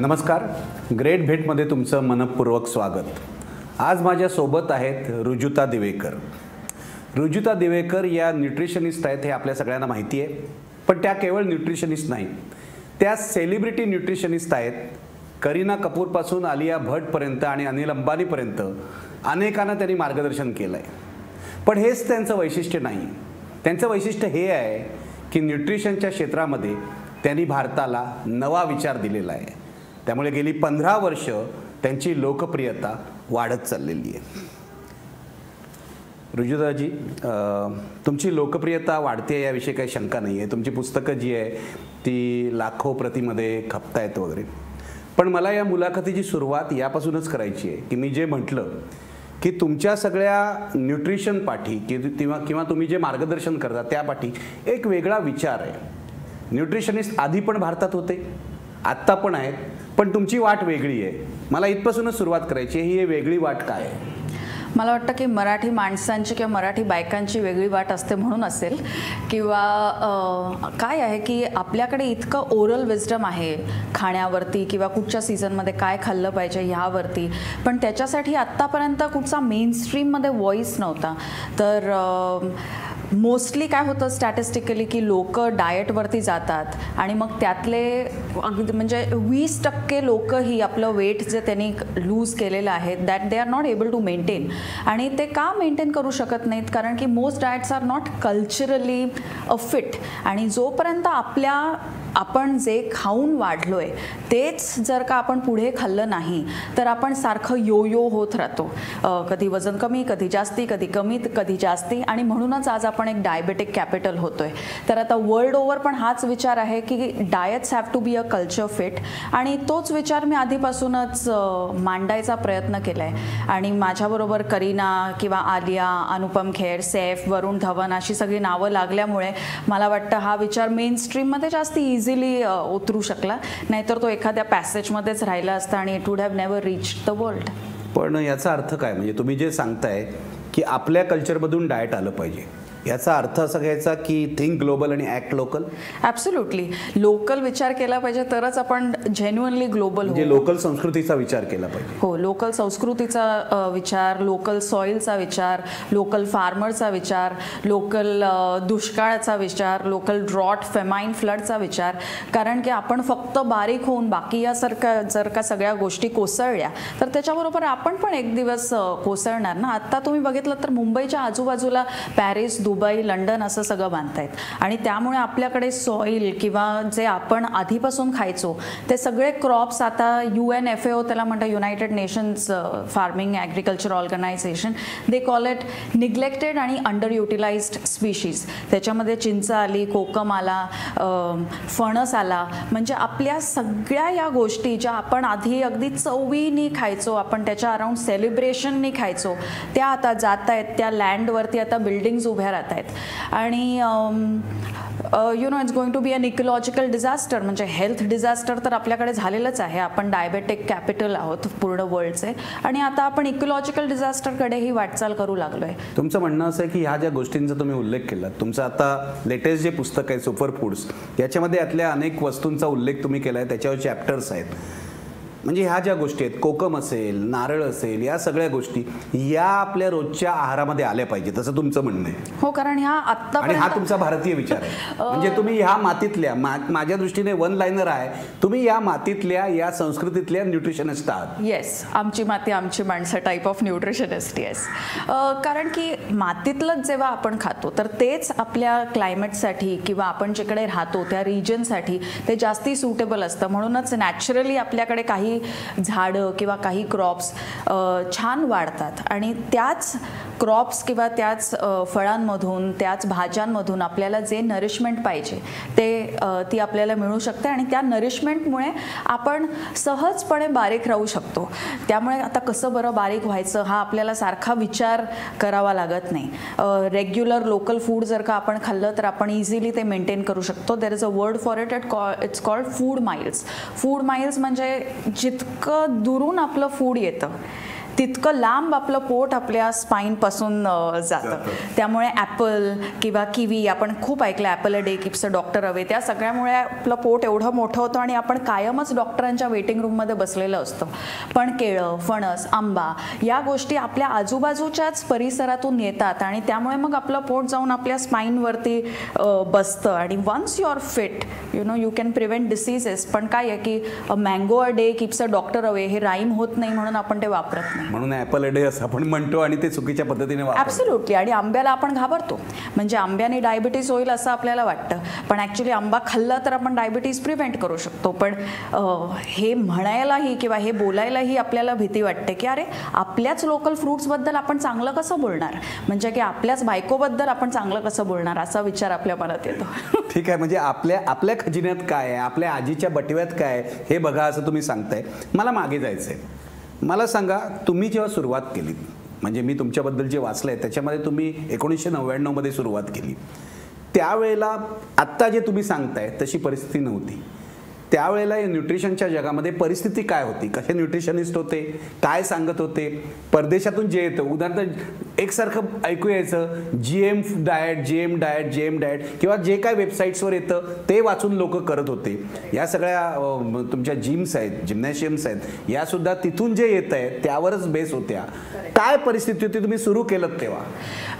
नमस्कार. ग्रेट भेटमध्ये तुमचं मनपूर्वक स्वागत. आज माझ्यासोबत आहेत रुजुता दिवेकर. रुजुता दिवेकर या न्यूट्रिशनिस्ट आहेत हे आपल्या सगळ्यांना माहिती आहे. पण त्या केवळ न्यूट्रिशनिस्ट नाही, त्या सेलिब्रिटी न्यूट्रिशनिस्ट आहेत. करीना कपूरपासून आलिया भट्टपर्यंत आणि अनिल अंबानीपर्यंत अनेकांना त्यांनी मार्गदर्शन केलं आहे. पण हेच त्यांचं वैशिष्ट्य नाही. त्यांचं वैशिष्ट्य हे आहे की न्यूट्रिशनच्या क्षेत्रामध्ये त्यांनी भारताला नवा विचार दिलेला आहे. त्यामुळे गेली 15 वर्ष त्यांची लोकप्रियता वाढत चाललेली आहे. रुजुताजी, तुमची लोकप्रियता वाढते याविषयी काही शंका नाही आहे. तुमची पुस्तकं जी आहे ती लाखो प्रतिमध्ये खपतायत वगैरे. पण मला या मुलाखतीची सुरुवात यापासूनच करायची आहे की मी जे म्हटलं की तुमच्या सगळ्या न्यूट्रिशन पाठी किंवा तुम्ही जे मार्गदर्शन करता त्या पाठी एक वेगळा विचार आहे. न्यूट्रिशनिस्ट आधी पण भारतात होते, आत्ता पण आहेत, पण तुमची वाट वेगळी आहे. मला इथपासूनच सुरुवात करायची आहे. ही वेगळी वाट काय आहे? मला वाटतं की मराठी माणसांची किंवा मराठी बायकांची वेगळी वाट असते म्हणून असेल, किंवा काय आहे की आपल्याकडे इतकं ओरल विजडम आहे खाण्यावरती किंवा कुठच्या सीझनमध्ये काय खाल्लं पाहिजे ह्यावरती, पण त्याच्यासाठी आत्तापर्यंत कुठचा मेनस्ट्रीममध्ये व्हॉइस नव्हता. तर मोस्टली काय होतं स्टॅटिस्टिकली की लोक डाएटवरती जातात आणि मग त्यातले अगदी म्हणजे 20% लोक ही आपलं वेट जे त्यांनी लूज केलेलं आहे that they are not able to maintain. आणि ते का मेंटेन करू शकत नाहीत? कारण की most diets are not culturally fit. आणि जोपर्यंत आपण जे खाऊन वाढलो आहे तेच जर का आपण पुढे खाल्लं नाही तर आपण सारखं यो होत राहतो. कधी वजन कमी, कधी जास्ती, कधी कमी, कधी जास्ती. आणि म्हणूनच आज आपण एक डायबेटिक कॅपिटल होतोय. तर आता वर्ल्ड ओव्हर पण हाच विचार आहे की diets have to be a culture fit. आणि तोच विचार मी आधीपासूनच मांडायचा प्रयत्न केला आहे. आणि माझ्याबरोबर करीना किंवा आलिया, अनुपम खेर, सैफ, वरुण धवन अशी सगळी नावं लागल्यामुळे मला वाटतं हा विचार मेन स्ट्रीममध्ये जास्त इझिली उतरू शकला. नाहीतर तो एखाद्या पॅसेजमध्येच राहिला असता आणि it would have never reached the world. पण याचा अर्थ काय? म्हणजे तुम्ही जे सांगताय की आपल्या कल्चरमधून डाएट आलं पाहिजे, याचा अर्थ असा घ्यायचा की थिंक ग्लोबल आणि ॲक्ट लोकल? ॲब्सोल्युटली. लोकल विचार केला पाहिजे तरच आपण जेन्युअनली ग्लोबल. म्हणजे लोकल संस्कृतीचा विचार केला पाहिजे. हो, लोकल संस्कृतीचा विचार, लोकल सॉइलचा विचार, लोकल फार्मरचा विचार, लोकल दुष्काळाचा विचार, लोकल ड्रॉट, फेमाईन, फ्लडचा विचार. कारण की आपण फक्त बारीक होऊन बाकी यासारख्या जर का सगळ्या गोष्टी कोसळल्या तर त्याच्याबरोबर आपण पण एक दिवस कोसळणार ना. आत्ता तुम्ही बघितलं तर मुंबईच्या आजूबाजूला पॅरिस, दुबई, लंडन असं सगळं बांधतायत. आणि त्यामुळे आपल्याकडे सॉईल किंवा जे आपण आधीपासून खायचो ते सगळे क्रॉप्स आता UNFAO त्याला म्हणतात, United Nations farming agriculture organisation, they call it neglected आणि अंडर युटिलाइज्ड स्पीशीज. त्याच्यामध्ये चिंच आली, कोकम आला, फणस आला. म्हणजे आपल्या सगळ्या या गोष्टी ज्या आपण आधी अगदी चवीनी खायचो, आपण त्याच्या अराउंड सेलिब्रेशननी खायचो, त्या आता जात आहेत. त्या लँडवरती आता बिल्डिंग्स उभ्या राहत आहेत. आणि it's going to be an ecological disaster. म्हणजे हेल्थ डिझास्टर तर आपल्याकडे झालेलंच आहे. आपण डायबेटिक कॅपिटल आहोत पूर्ण वर्ल्डचे. आणि आता आपण इकोलॉजिकल डिझास्टरकडेही वाटचाल करू लागलो आहे. तुमचं म्हणणं असं आहे की ह्या ज्या गोष्टींचा तुम्ही उल्लेख केला, तुमचं आता लेटेस्ट जे पुस्तक आहे सुपर फूड्स, याच्यामध्ये यातल्या अनेक वस्तूंचा उल्लेख तुम्ही केला आहे, त्याच्यावर चॅप्टर्स आहेत. म्हणजे ह्या ज्या गोष्टी आहेत, कोकम असेल, नारळ असेल, या सगळ्या गोष्टी या आपल्या रोजच्या आहारामध्ये आल्या पाहिजेत असं तुमचं म्हणणं आहे? हो, कारण ह्या आत्ता आणि हा तुमचा भारतीय विचार आहे. म्हणजे तुम्ही ह्या मातीतल्या, माझ्या दृष्टीने वन लाईनर आहे, तुम्ही या मातीतल्या, या संस्कृतीतल्या न्यूट्रिशनिस्ट आहात. येस, आमची माती आमची माणसं टाईप ऑफ न्यूट्रिशनिस्ट. येस, कारण की मातीतलंच जेव्हा आपण खातो तर तेच आपल्या क्लायमेटसाठी किंवा आपण जिकडे राहतो त्या रिजनसाठी ते जास्ती सुटेबल असतं. म्हणूनच नॅचरली आपल्याकडे काही झाडं किंवा काही क्रॉप्स छान वाढतात. आणि त्याच क्रॉप्स किंवा त्याच फळांमधून, त्याच भाज्यांमधून आपल्याला जे नरिशमेंट पाहिजे ती आपल्याला मिळू शकते. आणि त्या नरिशमेंटमुळे आपण सहजपणे बारीक राहू शकतो. त्यामुळे आता कसं बरं बारीक व्हायचं हा आपल्याला सारखा विचार करावा लागत नाही. रेग्युलर लोकल फूड जर का आपण खाल्लं तर आपण इझिली ते मेंटेन करू शकतो. There is a word for it, it's called food miles. Food miles म्हणजे जितकं दुरून आपलं फूड येतं तितकं लांब आपलं पोट आपल्या स्पाईनपासून जातं. त्यामुळे ॲपल किंवा किवी आपण खूप ऐकलं, apple a day keeps a doctor away, त्या सगळ्यामुळे आपलं पोट एवढं मोठं होतं आणि आपण कायमच डॉक्टरांच्या वेटिंग रूममध्ये बसलेलं असतं. पण केळं, फणस, आंबा या गोष्टी आपल्या आजूबाजूच्याच परिसरातून येतात आणि त्यामुळे मग आपलं पोट जाऊन आपल्या स्पाईनवरती बसतं आणि once you are fit you can prevent diseases. पण काय आहे की mango a day keeps a doctor away हे राईम होत नाही म्हणून आपण ते वापरत नाही. म्हणून ॲपल अ डे असं आपण म्हणतो आणि ते चुकीच्या पद्धतीने वापरतो. ॲब्सोल्युटली. आणि आंब्याला आपण घाबरतो, म्हणजे आंब्याने डायबिटीज होईल असं आपल्याला वाटतं, पण ॲक्च्युली आंबा खाल्ला तर आपण डायबिटीज प्रिव्हेंट करू शकतो. पण हे म्हणायलाही किंवा हे बोलायलाही आपल्याला भीती वाटते की अरे आपल्याच लोकल फ्रूट्सबद्दल आपण चांगलं कसं बोलणार, म्हणजे की आपल्याच बायकोबद्दल आपण चांगलं कसं बोलणार असा विचार आपल्या मनात येतो. ठीक आहे, म्हणजे आपल्या खजिन्यात काय आहे, आपल्या आजीच्या बटव्यात काय आहे हे बघा असं तुम्ही सांगताय. मला मागे जायचं आहे. मला सांगा, तुम्ही जेव्हा सुरुवात केली, म्हणजे मी तुमच्याबद्दल जे वाचलं आहे त्याच्यामध्ये तुम्ही 1999 मध्ये सुरुवात केली, त्यावेळेला आत्ता जे तुम्ही सांगताय तशी परिस्थिती नव्हती. त्यावेळेला न्यूट्रिशनच्या जगामध्ये परिस्थिती काय होती, कसे न्यूट्रिशनिस्ट होते, काय सांगत होते, परदेशातून जे येतं उदाहरणार्थ एकसारखं ऐकू यायचं GM डाएट किंवा जे काय वेबसाईट्सवर येतं ते वाचून लोक करत होते. या सगळ्या तुमच्या जिम्स आहेत, जिम्नॅशियम्स आहेत, यासुद्धा तिथून जे येत आहे त्यावरच बेस होत्या. काय परिस्थिती होती तुम्ही सुरू केलं तेव्हा?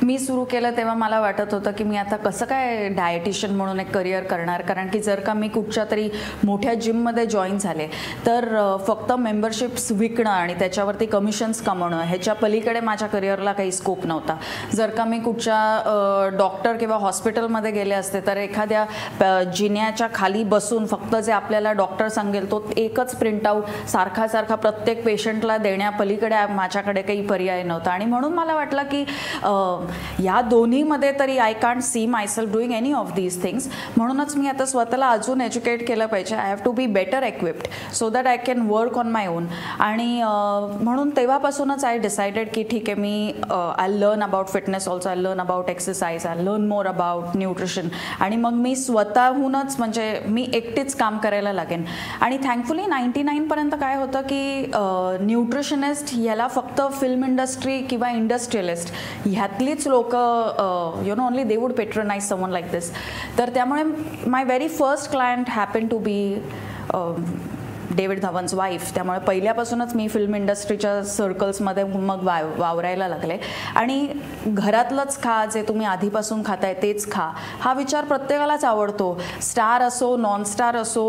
मी सुरू केलं तेव्हा मला वाटत होतं की मी आता कसं काय डायटिशियन म्हणून एक करिअर करणार, कारण की जर का मी कुठच्या तरी मोठ्या जिममध्ये जॉईन झाले तर फक्त मेंबरशिप्स विकणं आणि त्याच्यावरती कमिशन्स कमवणं ह्याच्या पलीकडे माझ्या करिअरला काही स्कोप नव्हता. जर का मी कुठच्या डॉक्टर किंवा हॉस्पिटलमध्ये गेले असते तर एखाद्या जिन्याच्या खाली बसून फक्त जे आपल्याला डॉक्टर सांगेल तो एकच प्रिंटआउट सारखा प्रत्येक पेशंटला देण्यापलीकडे माझ्याकडे काही पर्याय नव्हता. आणि म्हणून मला वाटलं की या दोन्हीमध्ये तरी I can't see myself doing any of these things. म्हणूनच मी आता स्वतःला अजून एज्युकेट केलं पाहिजे. I have to be better equipped so that I can work on my own. आणि म्हणून तेव्हापासूनच आय डिसाइडेड की ठीक आहे, मी I learn about fitness also, I learn about exercise, I learn more about nutrition. आणि मग मी स्वतःहूनच म्हणजे मी एकटीच काम करायला लागेन. आणि थँकफुली 99 पर्यंत काय होतं की न्यूट्रिशनिस्ट ह्याला फक्त फिल्म इंडस्ट्री किंवा इंडस्ट्रियलिस्ट ह्यातलीच लोक only they would patronise someone like this. तर त्यामुळे my very first client happen to be David Dhawan's wife. त्यामुळे पहिल्यापासूनच मी फिल्म इंडस्ट्रीच्या सर्कल्समध्ये मग वावरायला लागले. आणि घरातलंच खा, जे तुम्ही आधीपासून खाताय तेच खा, हा विचार प्रत्येकालाच आवडतो. स्टार असो, नॉन स्टार असो,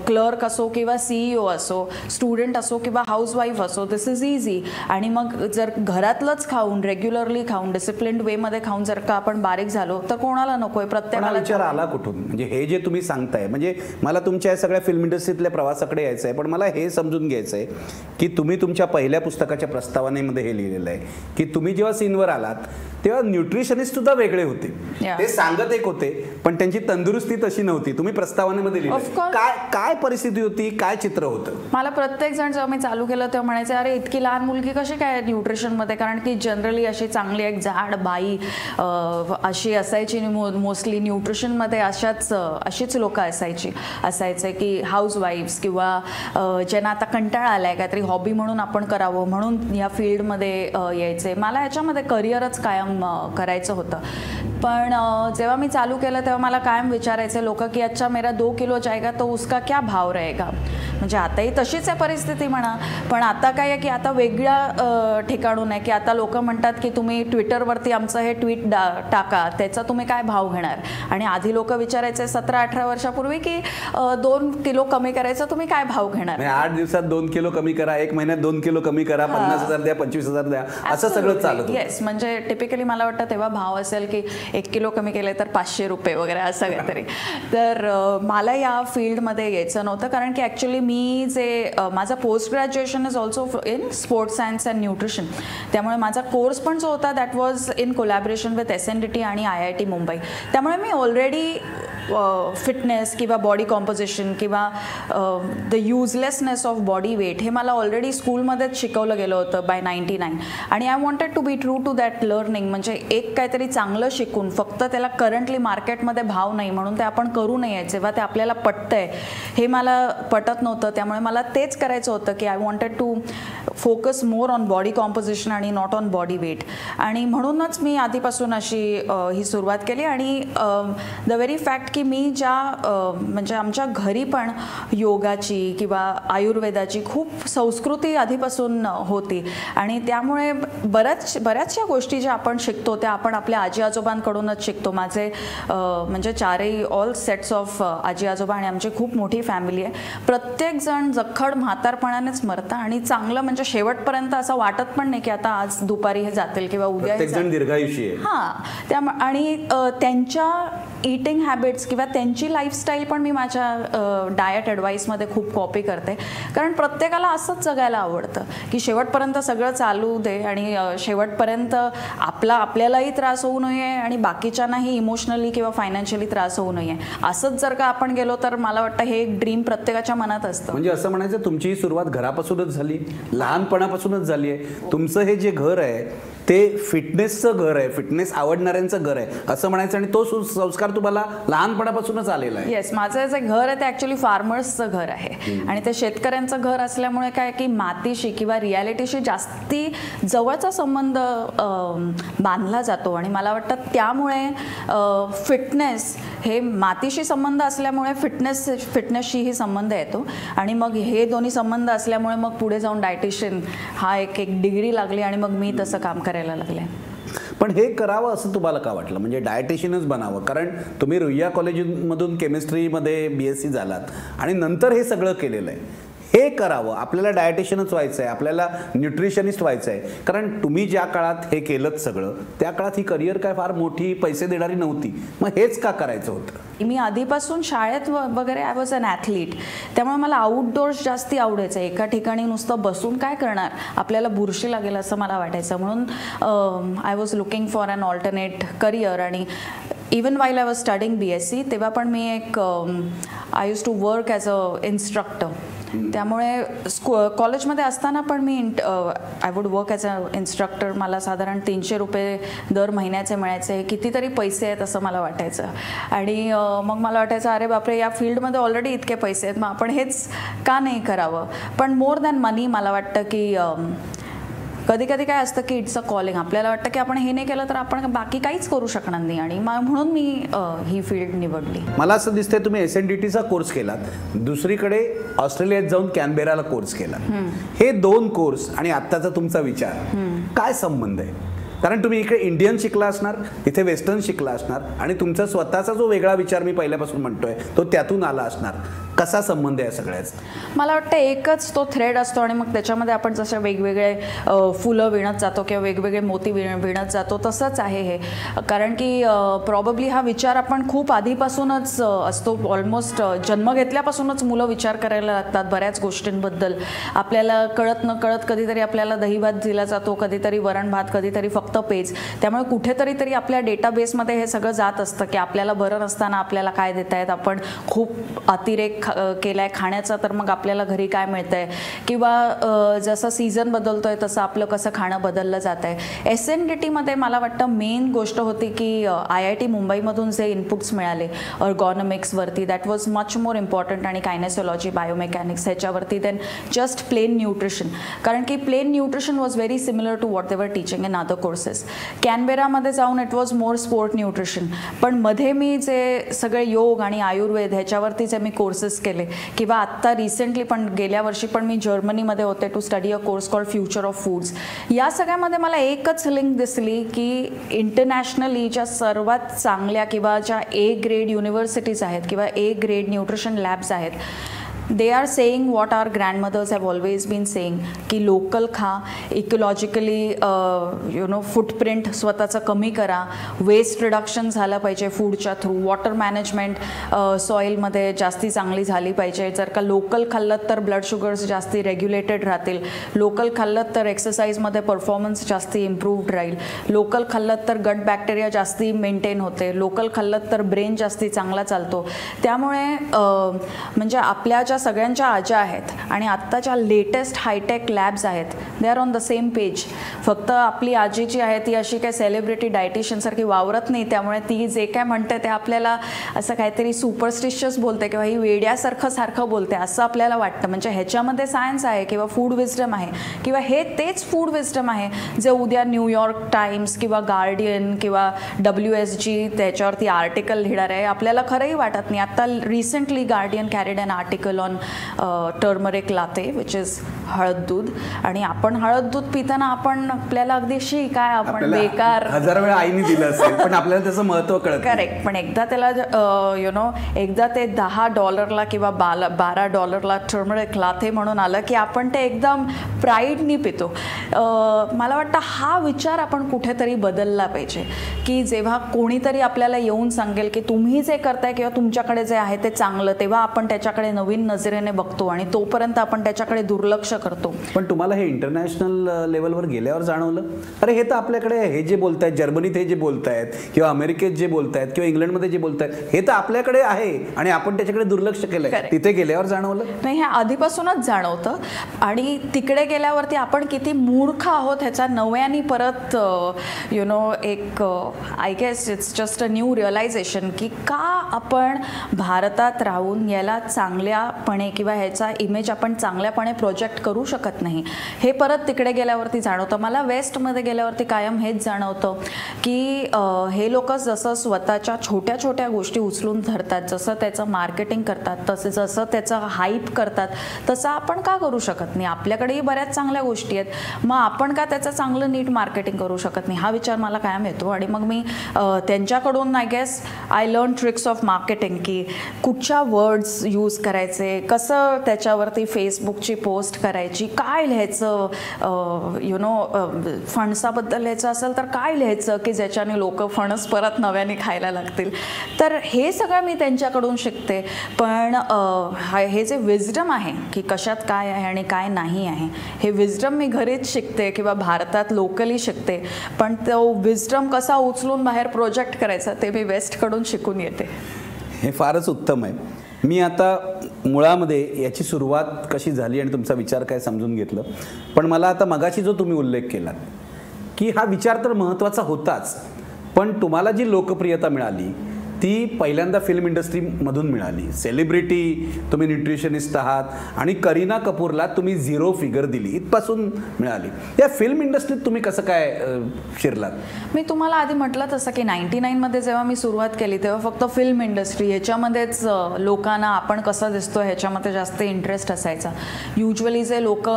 क्लर्क असो किंवा CEO असो, स्टुडंट असो किंवा हाऊसवाईफ असो, दिस इज इझी. आणि मग जर घरातलंच खाऊन, रेग्युलरली खाऊन, डिसिप्लिन्ड वेमध्ये खाऊन जर का आपण बारीक झालो तर कोणाला नकोय, प्रत्येकाला. विचार आला कुठून? म्हणजे हे जे तुम्ही सांगताय, म्हणजे मला तुमच्या सगळ्या फिल्म इंडस्ट्रीतल्या प्रवासाकडे यायचं आहे, पण मला हे समजून घ्यायचं आहे की तुम्ही तुमच्या पहिल्या पुस्तकाच्या प्रस्तावनेमध्ये हे लिहिलेलं आहे की तुम्ही जेव्हा सीनवर आलात तेव्हा न्यूट्रिशनिस्ट सुद्धा वेगळे होते. ते सांगत एक होते पण त्यांची तंदुरुस्ती तशी नव्हती. तुम्ही प्रस्तावनेमध्ये लिहिलं, काय परिस्थिती होती, काय चित्र होतं? मला प्रत्येक जण जेव्हा मी चालू केलं तेव्हा म्हणायचे अरे इतकी लहान मुलगी कशी काय न्यूट्रिशनमध्ये, कारण की जनरली अशी चांगली एक जाड बाई अशी असायची मोस्टली न्यूट्रिशनमध्ये. अशीच लोक असायचे की हाऊसवाईफ्स किंवा ज्यांना आता कंटाळा आलाय काहीतरी हॉबी म्हणून आपण करावं म्हणून या फील्डमध्ये यायचे. मला याच्यामध्ये करिअरच कायम करायचं होतं. पण जेव्हा मी चालू केलं तेव्हा मला कायम विचारायचे लोक की अच्छा मेरा 2 किलो जाएगा तो उसका क्या भाव रहेगा. म्हणजे आताही तशीच आहे परिस्थिती म्हणा, पण आता काय आहे की आता वेगळ्या ठिकाणून आहे की आता लोक म्हणतात की तुम्ही ट्विटरवरती आमचं हे ट्विट टाका, त्याचा तुम्ही काय भाव घेणार. आणि आधी लोक विचारायचे 17-18 वर्षापूर्वी की 2 किलो कमी करायचं तुम्ही काय भाव घेणार. 8 दिवसात 2 किलो कमी करा, 1 महिन्यात 2 किलो कमी करा, 50,000 द्या, 25,000 द्या, असं सगळं चालत. येस, म्हणजे टिपिकली मला वाटतं तेव्हा भाव असेल की 1 किलो कमी केले तर 500 रुपये वगैरे असं काहीतरी. तर मला या फील्डमध्ये यायचं नव्हतं, कारण की ॲक्च्युली मी जे माझा post graduation is also in sports science and nutrition. त्यामुळे माझा कोर्स पण जो होता that was in collaboration with SNDT आणि IIT मुंबई. त्यामुळे मी ऑलरेडी फिटनेस किंवा बॉडी कॉम्पोजिशन किंवा द युजलेसनेस ऑफ बॉडी वेट हे मला ऑलरेडी स्कूलमध्येच शिकवलं गेलं होतं बाय 99. आणि I wanted to be true to that learning. म्हणजे एक काहीतरी चांगलं शिकून फक्त त्याला करंटली मार्केटमध्ये भाव नाही म्हणून ते आपण करू नये जेव्हा ते आपल्याला पटतंय हे मला पटत नव्हतं. त्यामुळे मला तेच करायचं होतं की I wanted to focus more on body composition आणि नॉट ऑन बॉडी वेट. आणि म्हणूनच मी आधीपासून अशी ही सुरुवात केली. आणि द व्हेरी फॅक्ट की मी ज्या म्हणजे आमच्या घरी पण योगाची किंवा आयुर्वेदाची खूप संस्कृती आधीपासून होती. आणि त्यामुळे बऱ्याचशा गोष्टी ज्या आपण शिकतो त्या आपण आपल्या आजी आजोबांकडूनच शिकतो. माझे म्हणजे चारही ऑल सेट्स ऑफ आजी आजोबा आणि आमची खूप मोठी फॅमिली आहे. प्रत्येकजण जखड म्हातारपणानेच मरतं आणि चांगलं म्हणजे शेवटपर्यंत असं वाटत पण नाही की आता आज दुपारी हे जातील किंवा उद्या हे जातील. दीर्घायुषी आहे. हां, आणि त्यांच्या ईटिंग हॅबिट्स किंवा त्यांची लाईफस्टाईल पण मी माझ्या डायट ॲडवाईसमध्ये खूप कॉपी करते. कारण प्रत्येकाला असंच जगायला आवडतं की शेवटपर्यंत सगळं चालू दे आणि शेवटपर्यंत आपल्यालाही त्रास होऊ नये आणि बाकीच्यांनाही इमोशनली किंवा फायनान्शियली त्रास होऊ नये. असंच जर का आपण गेलो तर मला वाटतं हे एक ड्रीम प्रत्येकाच्या मनात असतं. म्हणजे असं म्हणायचं तुमची सुरुवात घरापासूनच झाली, लहानपणापासूनच झाली आहे. तुमचं हे जे घर आहे ते फिटनेसचं घर आहे, फिटनेस आवडणाऱ्यांचं घर आहे असं म्हणायचं. आणि तो संस्कार तुम्हाला लहानपणापासूनच आलेला आहे. येस, माझं जे घर आहे ते ॲक्च्युली फार्मर्सचं घर आहे आणि ते शेतकऱ्यांचं घर असल्यामुळे काय की मातीशी किंवा रियालिटीशी जास्ती जवळचा संबंध बांधला जातो. आणि मला वाटतं त्यामुळे फिटनेस हे मातीशी संबंध असल्यामुळे फिटनेसशीही संबंध येतो. आणि मग हे दोन्ही संबंध असल्यामुळे मग पुढे जाऊन डायटिशियन हा एक डिग्री लागली आणि मग मी तसं काम करायला लागले. पण हे करावं असं तुम्हाला का वाटलं, म्हणजे डायटिशियनच बनावं? कारण तुम्ही रुईया कॉलेजमधून केमिस्ट्रीमध्ये BSc झालात आणि नंतर हे सगळं केलेलं आहे. हे करावं, आपल्याला डायटिशियनच व्हायचं आहे, आपल्याला न्यूट्रिशनिस्ट व्हायचं आहे. कारण तुम्ही ज्या काळात हे केलं सगळं त्या काळात ही करिअर काय फार मोठी पैसे देणारी नव्हती. मग हेच का करायचं होतं? मी आधीपासून शाळेत वगैरे आय वॉज अन ॲथलीट, त्यामुळे मला आउटडोर्स जास्ती आवडायचं. एका ठिकाणी नुसतं बसून काय करणार, आपल्याला बुरशी लागेल असं मला वाटायचं. म्हणून I was looking for an alternate career. आणि even while I was studying BSc तेव्हा पण मी एक I use to work as a instructor. त्यामुळे कॉलेजमध्ये असताना पण मी I would work as a instructor. मला साधारण 300 रुपये दर महिन्याचे मिळायचे. कितीतरी पैसे आहेत असं मला वाटायचं. आणि मग मला वाटायचं अरे बापरे, या फील्डमध्ये ऑलरेडी इतके पैसे आहेत, मग आपण हेच का नाही करावं. पण मोर दॅन मनी मला वाटतं की कधी कधी काय असतं की इट्स अ कॉलिंग. आपल्याला वाटतं की आपण हे नाही केलं तर आपण बाकी काहीच करू शकणार नाही. आणि म्हणून मी ही फील्ड निवडली. मला असं दिसतंय तुम्ही SNDTचा कोर्स केलात, दुसरीकडे ऑस्ट्रेलियात जाऊन कॅनबेराला कोर्स केला. हे 2 कोर्स आणि आत्ताचा तुमचा विचार काय संबंध आहे? कारण तुम्ही इकडे इंडियन शिकला असणार, इथे वेस्टर्न शिकला असणार आणि तुमचा स्वतःचा जो वेगळा विचार मी पहिल्यापासून म्हणतोय तो त्यातून आला असणार. कसा संबंध आहे सगळ्याचा? मला वाटतं एकच तो थ्रेड असतो आणि मग त्याच्यामध्ये आपण जसं वेगवेगळे फुलं विणत जातो किंवा वेगवेगळे मोती विणत जातो तसंच आहे हे. कारण की प्रॉबब्ली हा विचार आपण खूप आधीपासूनच असतो. ऑलमोस्ट जन्म घेतल्यापासूनच मुलं विचार करायला लागतात बऱ्याच गोष्टींबद्दल. आपल्याला कळत न कळत कधीतरी आपल्याला दही भात दिला जातो, कधीतरी वरण भात, कधीतरी फक्त पेज. त्यामुळे कुठेतरी तरी आपल्या डेटाबेसमध्ये हे सगळं जात असतं की आपल्याला बरं नसताना आपल्याला काय देत आहेत, आपण खूप अतिरेक केलाय खाण्याचा तर मग आपल्याला घरी काय मिळतंय, किंवा जसं सीझन बदलतोय तसं आपलं कसं खाणं बदललं जात आहे. SNDTमध्ये मला वाटतं मेन गोष्ट होती की IIT मुंबईमधून जे इनपुट्स मिळाले अर्गॉनॉमिक्सवरती, that was much more important. आणि कायनेसॉलॉजी, बायोमेकॅनिक्स ह्याच्यावरती देन जस्ट प्लेन न्यूट्रिशन. कारण की plain nutrition was very similar to what they were teaching in other courses. कॅनबेरामध्ये जाऊन it was more sport nutrition. पण मध्ये मी जे सगळे योग आणि आयुर्वेद ह्याच्यावरती जे मी कोर्सेस केले, किंवा आत्ता रिसेंटली पण गेल्या वर्षी पण मी जर्मनीमध्ये होते to study a course called future of foods. या सगळ्यामध्ये मला एकच लिंक दिसली की इंटरनॅशनली ज्या सर्वात चांगल्या किंवा ज्या A ग्रेड युनिव्हर्सिटीज आहेत किंवा A ग्रेड न्यूट्रिशन लॅब्स आहेत, they are saying what our grandmothers have always been saying की लोकल खा, इकोलॉजिकली फुटप्रिंट स्वतःचं कमी करा, वेस्ट रिडक्शन झालं पाहिजे फूडच्या थ्रू, वॉटर मॅनेजमेंट सॉईलमध्ये जास्ती चांगली झाली पाहिजे. जर का लोकल खाल्लं तर ब्लड शुगर्स जास्ती रेग्युलेटेड राहतील, लोकल खाल्लं तर एक्सरसाइजमध्ये परफॉर्मन्स जास्ती इम्प्रूव्ड राहील, लोकल खाल्लं तर गट बॅक्टेरिया जास्ती मेंटेन होते, लोकल खाल्लं तर ब्रेन जास्ती चांगला चालतो. त्यामुळे म्हणजे आपल्या ज्या सगळ्यांच्या आजा आहेत आणि आत्ताच्या लेटेस्ट हायटेक लॅब्स आहेत, they are on the same page. फक्त आपली आजी जी आहे ती अशी काय सेलिब्रिटी डायटिशियनसारखी वावरत नाही, त्यामुळे ती जे काय म्हणते ते आपल्याला असं काहीतरी सुपरस्टिशियस बोलते किंवा ही वेड्यासारखं बोलते असं आपल्याला वाटतं. म्हणजे ह्याच्यामध्ये सायन्स आहे किंवा फूड विस्डम आहे किंवा हे तेच फूड विस्डम आहे जे उद्या न्यूयॉर्क टाइम्स किंवा गार्डियन किंवा WSG त्याच्यावरती आर्टिकल लिहिणार आहे आपल्याला खरंही वाटत नाही. आता recently Guardian carried an article on turmeric latte which is हळद दूध, आणि आपण हळद दूध पिताना आपण आपल्याला अगदी शी काय आपण बेकार 1000 वेळा आईने दिलं असेल पण आपल्याला त्याचं महत्त्व कळत. करेक्ट. पण एकदा त्याला एकदा ते $10 किंवा $12 टर्मरिक लाते म्हणून आलं की आपण ते एकदम प्राईडनी पितो. मला वाटतं हा विचार आपण कुठेतरी बदलला पाहिजे की जेव्हा कोणीतरी आपल्याला येऊन सांगेल की तुम्ही जे करताय किंवा तुमच्याकडे जे आहे ते चांगलं, तेव्हा आपण त्याच्याकडे नवीन नजरेने बघतो आणि तोपर्यंत आपण त्याच्याकडे दुर्लक्ष करतो. पण तुम्हाला हे इंटरनॅशनल लेवलवर गेल्यावर जाणवलं अरे हे तर आपल्याकडे हे जे बोलतायत, जर्मनीत हे जे बोलतायत किंवा अमेरिकेत जे बोलतायत किंवा इंग्लंडमध्ये जे बोलतायत हे तर आपल्याकडे आहे आणि आपण त्याच्याकडे दुर्लक्ष केलंय. तिथे गेल्यावर जाणवलं नाही, हे आधीपासूनच जाणवतं आणि तिकडे गेल्यावरती आपण किती मूर्ख आहोत ह्याचा नव्याने परत एक I guess it's just a new realisation की का आपण भारतात राहून याला चांगल्यापणे किंवा ह्याचा इमेज आपण चांगल्यापणे प्रोजेक्ट करू शकत नाही हे परत तिकडे गेल्यावरती जाणवतं. मला वेस्टमध्ये गेल्यावरती कायम हेच जाणवतं की हे लोक जसं स्वतःच्या छोट्या छोट्या गोष्टी उचलून धरतात, जसं त्याचं मार्केटिंग करतात, तसं जसं त्याचं हाईप करतात तसं आपण का करू शकत नाही. आपल्याकडेही बऱ्याच चांगल्या गोष्टी आहेत, मग आपण का त्याचं चांगलं नीट मार्केटिंग करू शकत नाही हा विचार मला कायम येतो. आणि मग मी त्यांच्याकडून I guess I learn tricks of marketing की कुठच्या वर्ड्स यूज करायचे, कसं त्याच्यावरती फेसबुकची पोस्ट करायची, काय लिहायचं, फणसाबद्दल लिहायचं असेल तर काय लिहायचं की ज्याच्याने लोक फणस परत नव्याने खायला लागतील. तर हे सगळं मी त्यांच्याकडून शिकते. पण हे जे विजडम आहे की कशात काय आहे आणि काय नाही आहे हे विजडम मी घरीच शिकते किंवा भारतात लोकली शिकते, पण तो विजडम कसा उचलून बाहेर प्रोजेक्ट करायचा ते मी वेस्टकडून शिकून येते. हे फारच उत्तम आहे. मी आता मुळामध्ये याची सुरुवात कशी झाली आणि तुमचा विचार काय समजून घेतलं, पण मला आता मगाशी जो तुम्ही उल्लेख केलात की हा विचार तर महत्त्वाचा होताच, पण तुम्हाला जी लोकप्रियता मिळाली ती पहिल्यांदा फिल्म इंडस्ट्रीमधून मिळाली. सेलिब्रिटी, तुम्ही न्यूट्रिशनिस्ट आहात आणि करीना कपूरला तुम्ही 0 फिगर दिली इथपासून मिळाली. या फिल्म इंडस्ट्रीत तुम्ही कसं काय शिरलात? मी तुम्हाला आधी म्हटलं तसं की 99मध्ये जेव्हा मी सुरुवात केली तेव्हा फक्त फिल्म इंडस्ट्री ह्याच्यामध्येच लोकांना आपण कसं दिसतो ह्याच्यामध्ये जास्त इंटरेस्ट असायचा. युजली जे लोक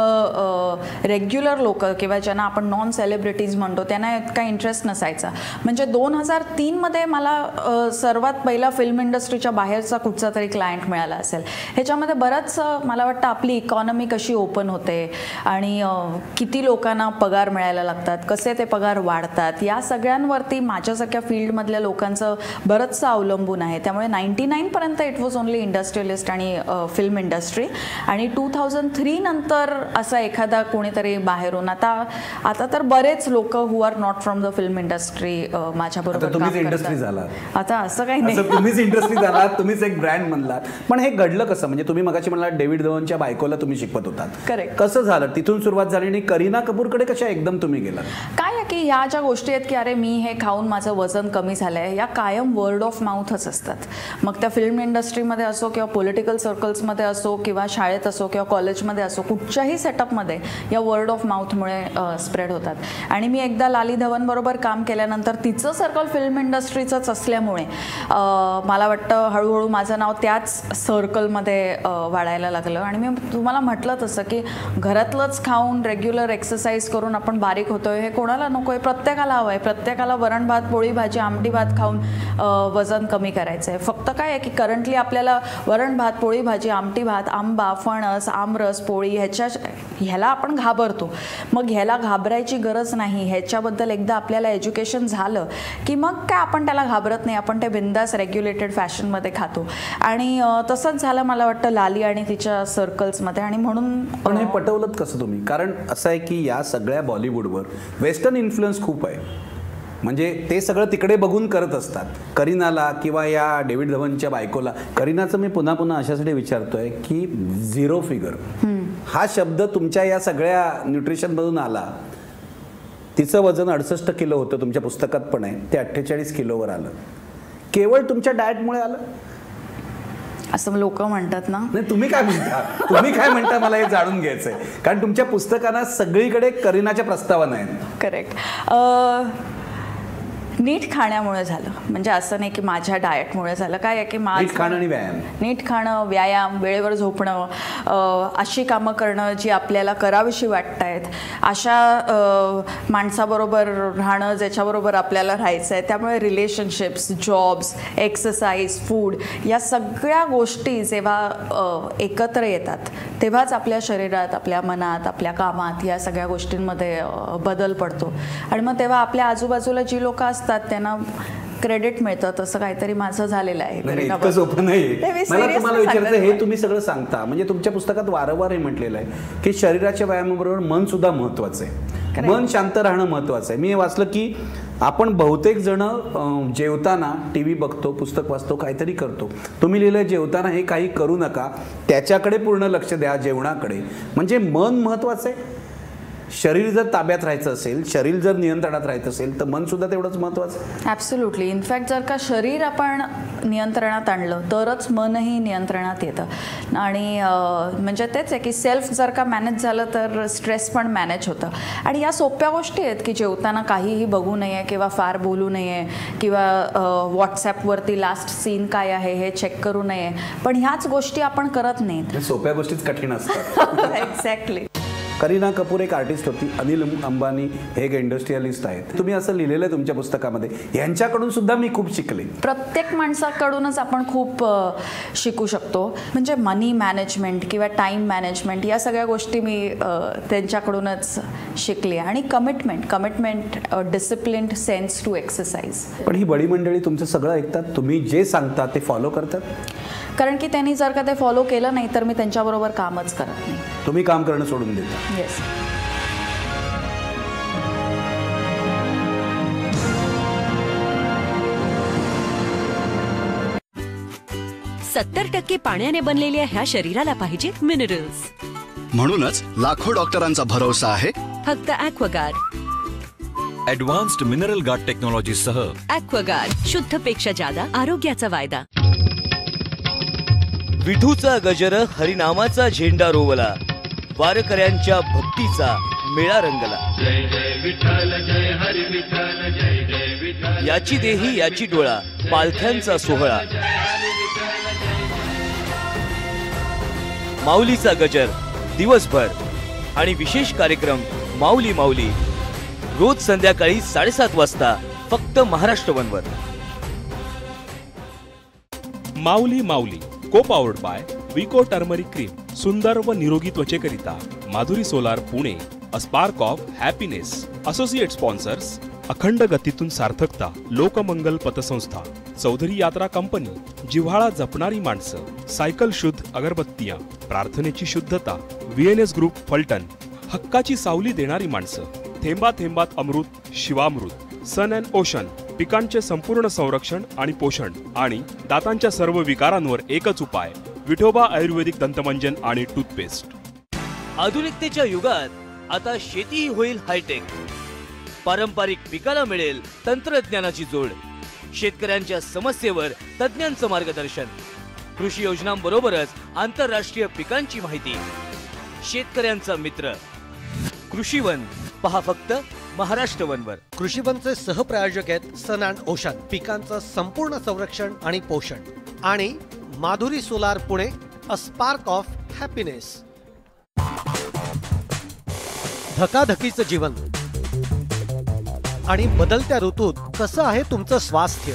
रेग्युलर लोक किंवा ज्यांना आपण नॉन सेलिब्रिटीज म्हणतो त्यांना इतका इंटरेस्ट नसायचा. म्हणजे 2003मध्ये मला सर्वात पहिला फिल्म इंडस्ट्रीच्या बाहेरचा कुठचा तरी क्लायंट मिळाला असेल. ह्याच्यामध्ये बरंच मला वाटतं आपली इकॉनॉमी कशी ओपन होते आणि किती लोकांना पगार मिळायला लागतात, कसे ते पगार वाढतात, या सगळ्यांवरती माझ्यासारख्या फील्डमधल्या लोकांचं बरंचसं अवलंबून आहे. त्यामुळे 99पर्यंत इट वॉज ओनली इंडस्ट्रियलिस्ट आणि फिल्म इंडस्ट्री, आणि 2003 नंतर असा एखादा कोणीतरी बाहेरून आता तर बरेच लोक who are not from the film industry माझ्याबरोबर काम करतात. आता असं काही नाही, तुम्हीच इंडस्ट्री झालात, तुम्हीच एक ब्रँड म्हणलात. पण हे घडलं कसं? म्हणजे तुम्ही मगाशी म्हणालात डेव्हिड धवनच्या बायकोला तुम्ही शिकवत होतात. करेक्ट. कसं झालं? तिथून सुरुवात झाली आणि करीना कपूरकडे कशा एकदम तुम्ही गेलात? काय आहे की ह्या ज्या गोष्टी आहेत की अरे मी हे खाऊन माझं वजन कमी झालंय, या कायम वर्ड ऑफ माउथच असतात. मग त्या फिल्म इंडस्ट्रीमध्ये असो किंवा पॉलिटिकल सर्कल्समध्ये असो किंवा शाळेत असो किंवा कॉलेजमध्ये असो, कुठच्याही सेटअपमध्ये या वर्ड ऑफ माउथमुळे स्प्रेड होतात. आणि मी एकदा लाली धवन बरोबर काम केल्यानंतर तिचं सर्कल फिल्म इंडस्ट्रीचंच असल्यामुळे मला वाटतं हळूहळू माझं नाव त्याच सर्कलमध्ये वाढायला लागलं. आणि मी तुम्हाला म्हटलं तसं की घरातलंच खाऊन रेग्युलर एक्सरसाइज करून आपण बारीक होतोय हे कोणाला नको आहे? प्रत्येकाला हवं आहे. प्रत्येकाला वरण भात, पोळी भाजी, आमटी भात खाऊन वजन कमी करायचं आहे. फक्त काय आहे की करंटली आपल्याला वरण भात, पोळी भाजी, आमटी भात, आंबा, फणस, आमरस, पोळी ह्याला आपण घाबरतो. मग ह्याला घाबरायची गरज नाही. ह्याच्याबद्दल एकदा आपल्याला एज्युकेशन झालं की मग काय आपण त्याला घाबरत नाही, आपण ते बिंदास रेग्युलेटेड फॅशनमध्ये खातो. आणि तसंच झालं मला वाटतं लाली आणि तिच्या सर्कल्समध्ये. आणि म्हणून पण हे पटवलं कसं तुम्ही? कारण असं आहे की या सगळ्या बॉलिवूडवर वेस्टर्न इन्फ्लुएन्स खूप आहे. म्हणजे ते सगळं तिकडे बघून करत असतात. करीनाला किंवा या डेव्हिड धवनच्या बायकोला, करीनाचं मी पुन्हा पुन्हा अशासाठी विचारतोय की 0 फिगर हा शब्द तुमच्या या सगळ्या न्यूट्रिशनमधून आला. तिचं वजन 68 किलो होतं, तुमच्या पुस्तकात पण आहे, ते 48 किलोवर आलं. केवळ तुमच्या डाएटमुळे आलं असं लोक म्हणतात ना. नाही, तुम्ही काय म्हणता मला हे जाणून घ्यायचंय, कारण तुमच्या पुस्तकांना सगळीकडे करीनाच्या प्रस्तावना आहेत. करेक्ट. नीट खाण्यामुळे झालं, म्हणजे असं नाही की माझ्या डाएटमुळे झालं. काय आहे की नीट खाणं आणि व्यायाम, नीट खाणं, व्यायाम, वेळेवर झोपणं, अशी कामं करणं जी आपल्याला करावीशी वाटत आहेत, अशा माणसाबरोबर राहणं ज्याच्याबरोबर आपल्याला राहायचं आहे. त्यामुळे रिलेशनशिप्स, जॉब्स, एक्सरसाइज, फूड या सगळ्या गोष्टी जेव्हा एकत्र येतात तेव्हाच आपल्या शरीरात, आपल्या मनात, आपल्या कामात या सगळ्या गोष्टींमध्ये बदल पडतो. आणि मग तेव्हा आपल्या आजूबाजूला जी लोक असतात त्यांना क्रेडिट मिळतं. तसं काहीतरी माझं झालेलं आहे. इतकं सोपं नाही. मला तुम्हाला विचारायचं, हे तुम्ही सगळं सांगता म्हणजे तुमच्या पुस्तकात वारंवार हे म्हटलेलं आहे की शरीराच्या व्यायामाबरोबर मन सुद्धा महत्वाचं आहे, मन शांत राहणं महत्वाचं आहे. मी हे वाचलं की आपण बहुतेक जण जेवताना TV बघतो, पुस्तक वाचतो, काहीतरी करतो. तुम्ही लिहिलं जेवताना हे काही करू नका, त्याच्याकडे पूर्ण लक्ष द्या, जेवणाकडे. म्हणजे मन महत्वाचं आहे. शरीर जर ताब्यात राहायचं असेल, शरीर जर नियंत्रणात राहायचं असेल तर मन सुद्धा तेवढंच महत्वाचं आहे. ॲब्सोल्युटली. इनफॅक्ट जर का शरीर आपण नियंत्रणात आणलं तरच मनही नियंत्रणात येतं. आणि म्हणजे तेच आहे की सेल्फ जर का मॅनेज झालं तर स्ट्रेस पण मॅनेज होतं. आणि या सोप्या गोष्टी आहेत की जेवताना काहीही बघू नये किंवा फार बोलू नये किंवा व्हॉट्सॲपवरती लास्ट सीन काय आहे हे चेक करू नये. पण ह्याच गोष्टी आपण करत नाहीत. सोप्या गोष्टीच कठीण असतात. एक्झॅक्टली. करीना कपूर एक आर्टिस्ट होती, अनिल अंबानी हे एक इंडस्ट्रियलिस्ट आहेत. तुम्ही असं लिहिलेलं आहे तुमच्या पुस्तकामध्ये. यांच्याकडून सुद्धा मी खूप शिकले. प्रत्येक माणसाकडूनच आपण खूप शिकू शकतो. म्हणजे मनी मॅनेजमेंट किंवा टाईम मॅनेजमेंट या सगळ्या गोष्टी मी त्यांच्याकडूनच शिकले. आणि commitment, disciplined sense to exercise. पण ही बडी मंडळी तुमचं सगळं ऐकतात, तुम्ही जे सांगता ते फॉलो करतात? कारण की त्यांनी जर का ते फॉलो केलं नाही तर मी त्यांच्याबरोबर कामच करत नाही. तुम्ही काम करणं सोडून देता? येस. सत्तर 70% पाण्याने बनलेल्या ह्या शरीराला पाहिजेत मिनरल्स. म्हणूनच लाखो डॉक्टरांचा भरोसा आहे फक्त Aquaguard. Advanced mineral guard technology सह ॲक्वागार्ड, शुद्ध पेक्षा जादा, आरोग्याचा वायदा. विठूचा गजर हरिनामाचा झेंडा रोवला, वारकऱ्यांच्या भक्तीचा मेळा रंगला. जय जय विठ्ठल, जय हरी विठ्ठल, जय जय विठ्ठल. याची देही याची डोळा, पालख्यांचा सोहळा. माऊलीचा गजर दिवसभर आणि विशेष कार्यक्रम माऊली माऊली रोज संध्याकाळी 7:30 वाजता फक्त Maharashtra वनवर. Mauli Mauli co powered by विको टर्मरिक क्रीम. सुंदर व निरोगी त्वचेकरिता Madhuri solar Pune, a spark of happiness. Associate sponsors अखंड गतीतून सार्थकता, लोकमंगल पतसंस्था, चौधरी यात्रा कंपनी, जिव्हाळा जपणारी माणसं, सायकल शुद्ध अगरबत्तियां, प्रार्थनेची शुद्धता, VNS ग्रुप फलटण, हक्काची सावली देणारी माणसं, थेंबा थेंबात अमृत शिवामृत, सन अँड ओशन, पिकांचे संपूर्ण संरक्षण आणि पोषण आणि दातांच्या सर्व विकारांवर एकच उपाय, विठोबा आयुर्वेदिक दंतमंजन आणि टूथपेस्ट. आधुनिकतेच्या युगात आता शेतीही होईल हायटेक. पारंपरिक पिकाला मिळेल तंत्रज्ञानाची जोड. शेतकऱ्यांच्या समस्येवर तज्ञांचं मार्गदर्शन. कृषी योजनांबरोबरच आंतरराष्ट्रीय पिकांची माहिती. शेतकऱ्यांचा मित्र कृषीवन. पहा फक्त महाराष्ट्र वनवर. कृषीवनचे सहप्रायोजक आहेत सन अँड ओशन, पिकांचं संपूर्ण संरक्षण आणि पोषण, आणि Madhuri solar Pune, a spark of happiness. धकाधकीचं जीवन आणि बदलत्या ऋतूत कसं आहे तुमचं स्वास्थ्य,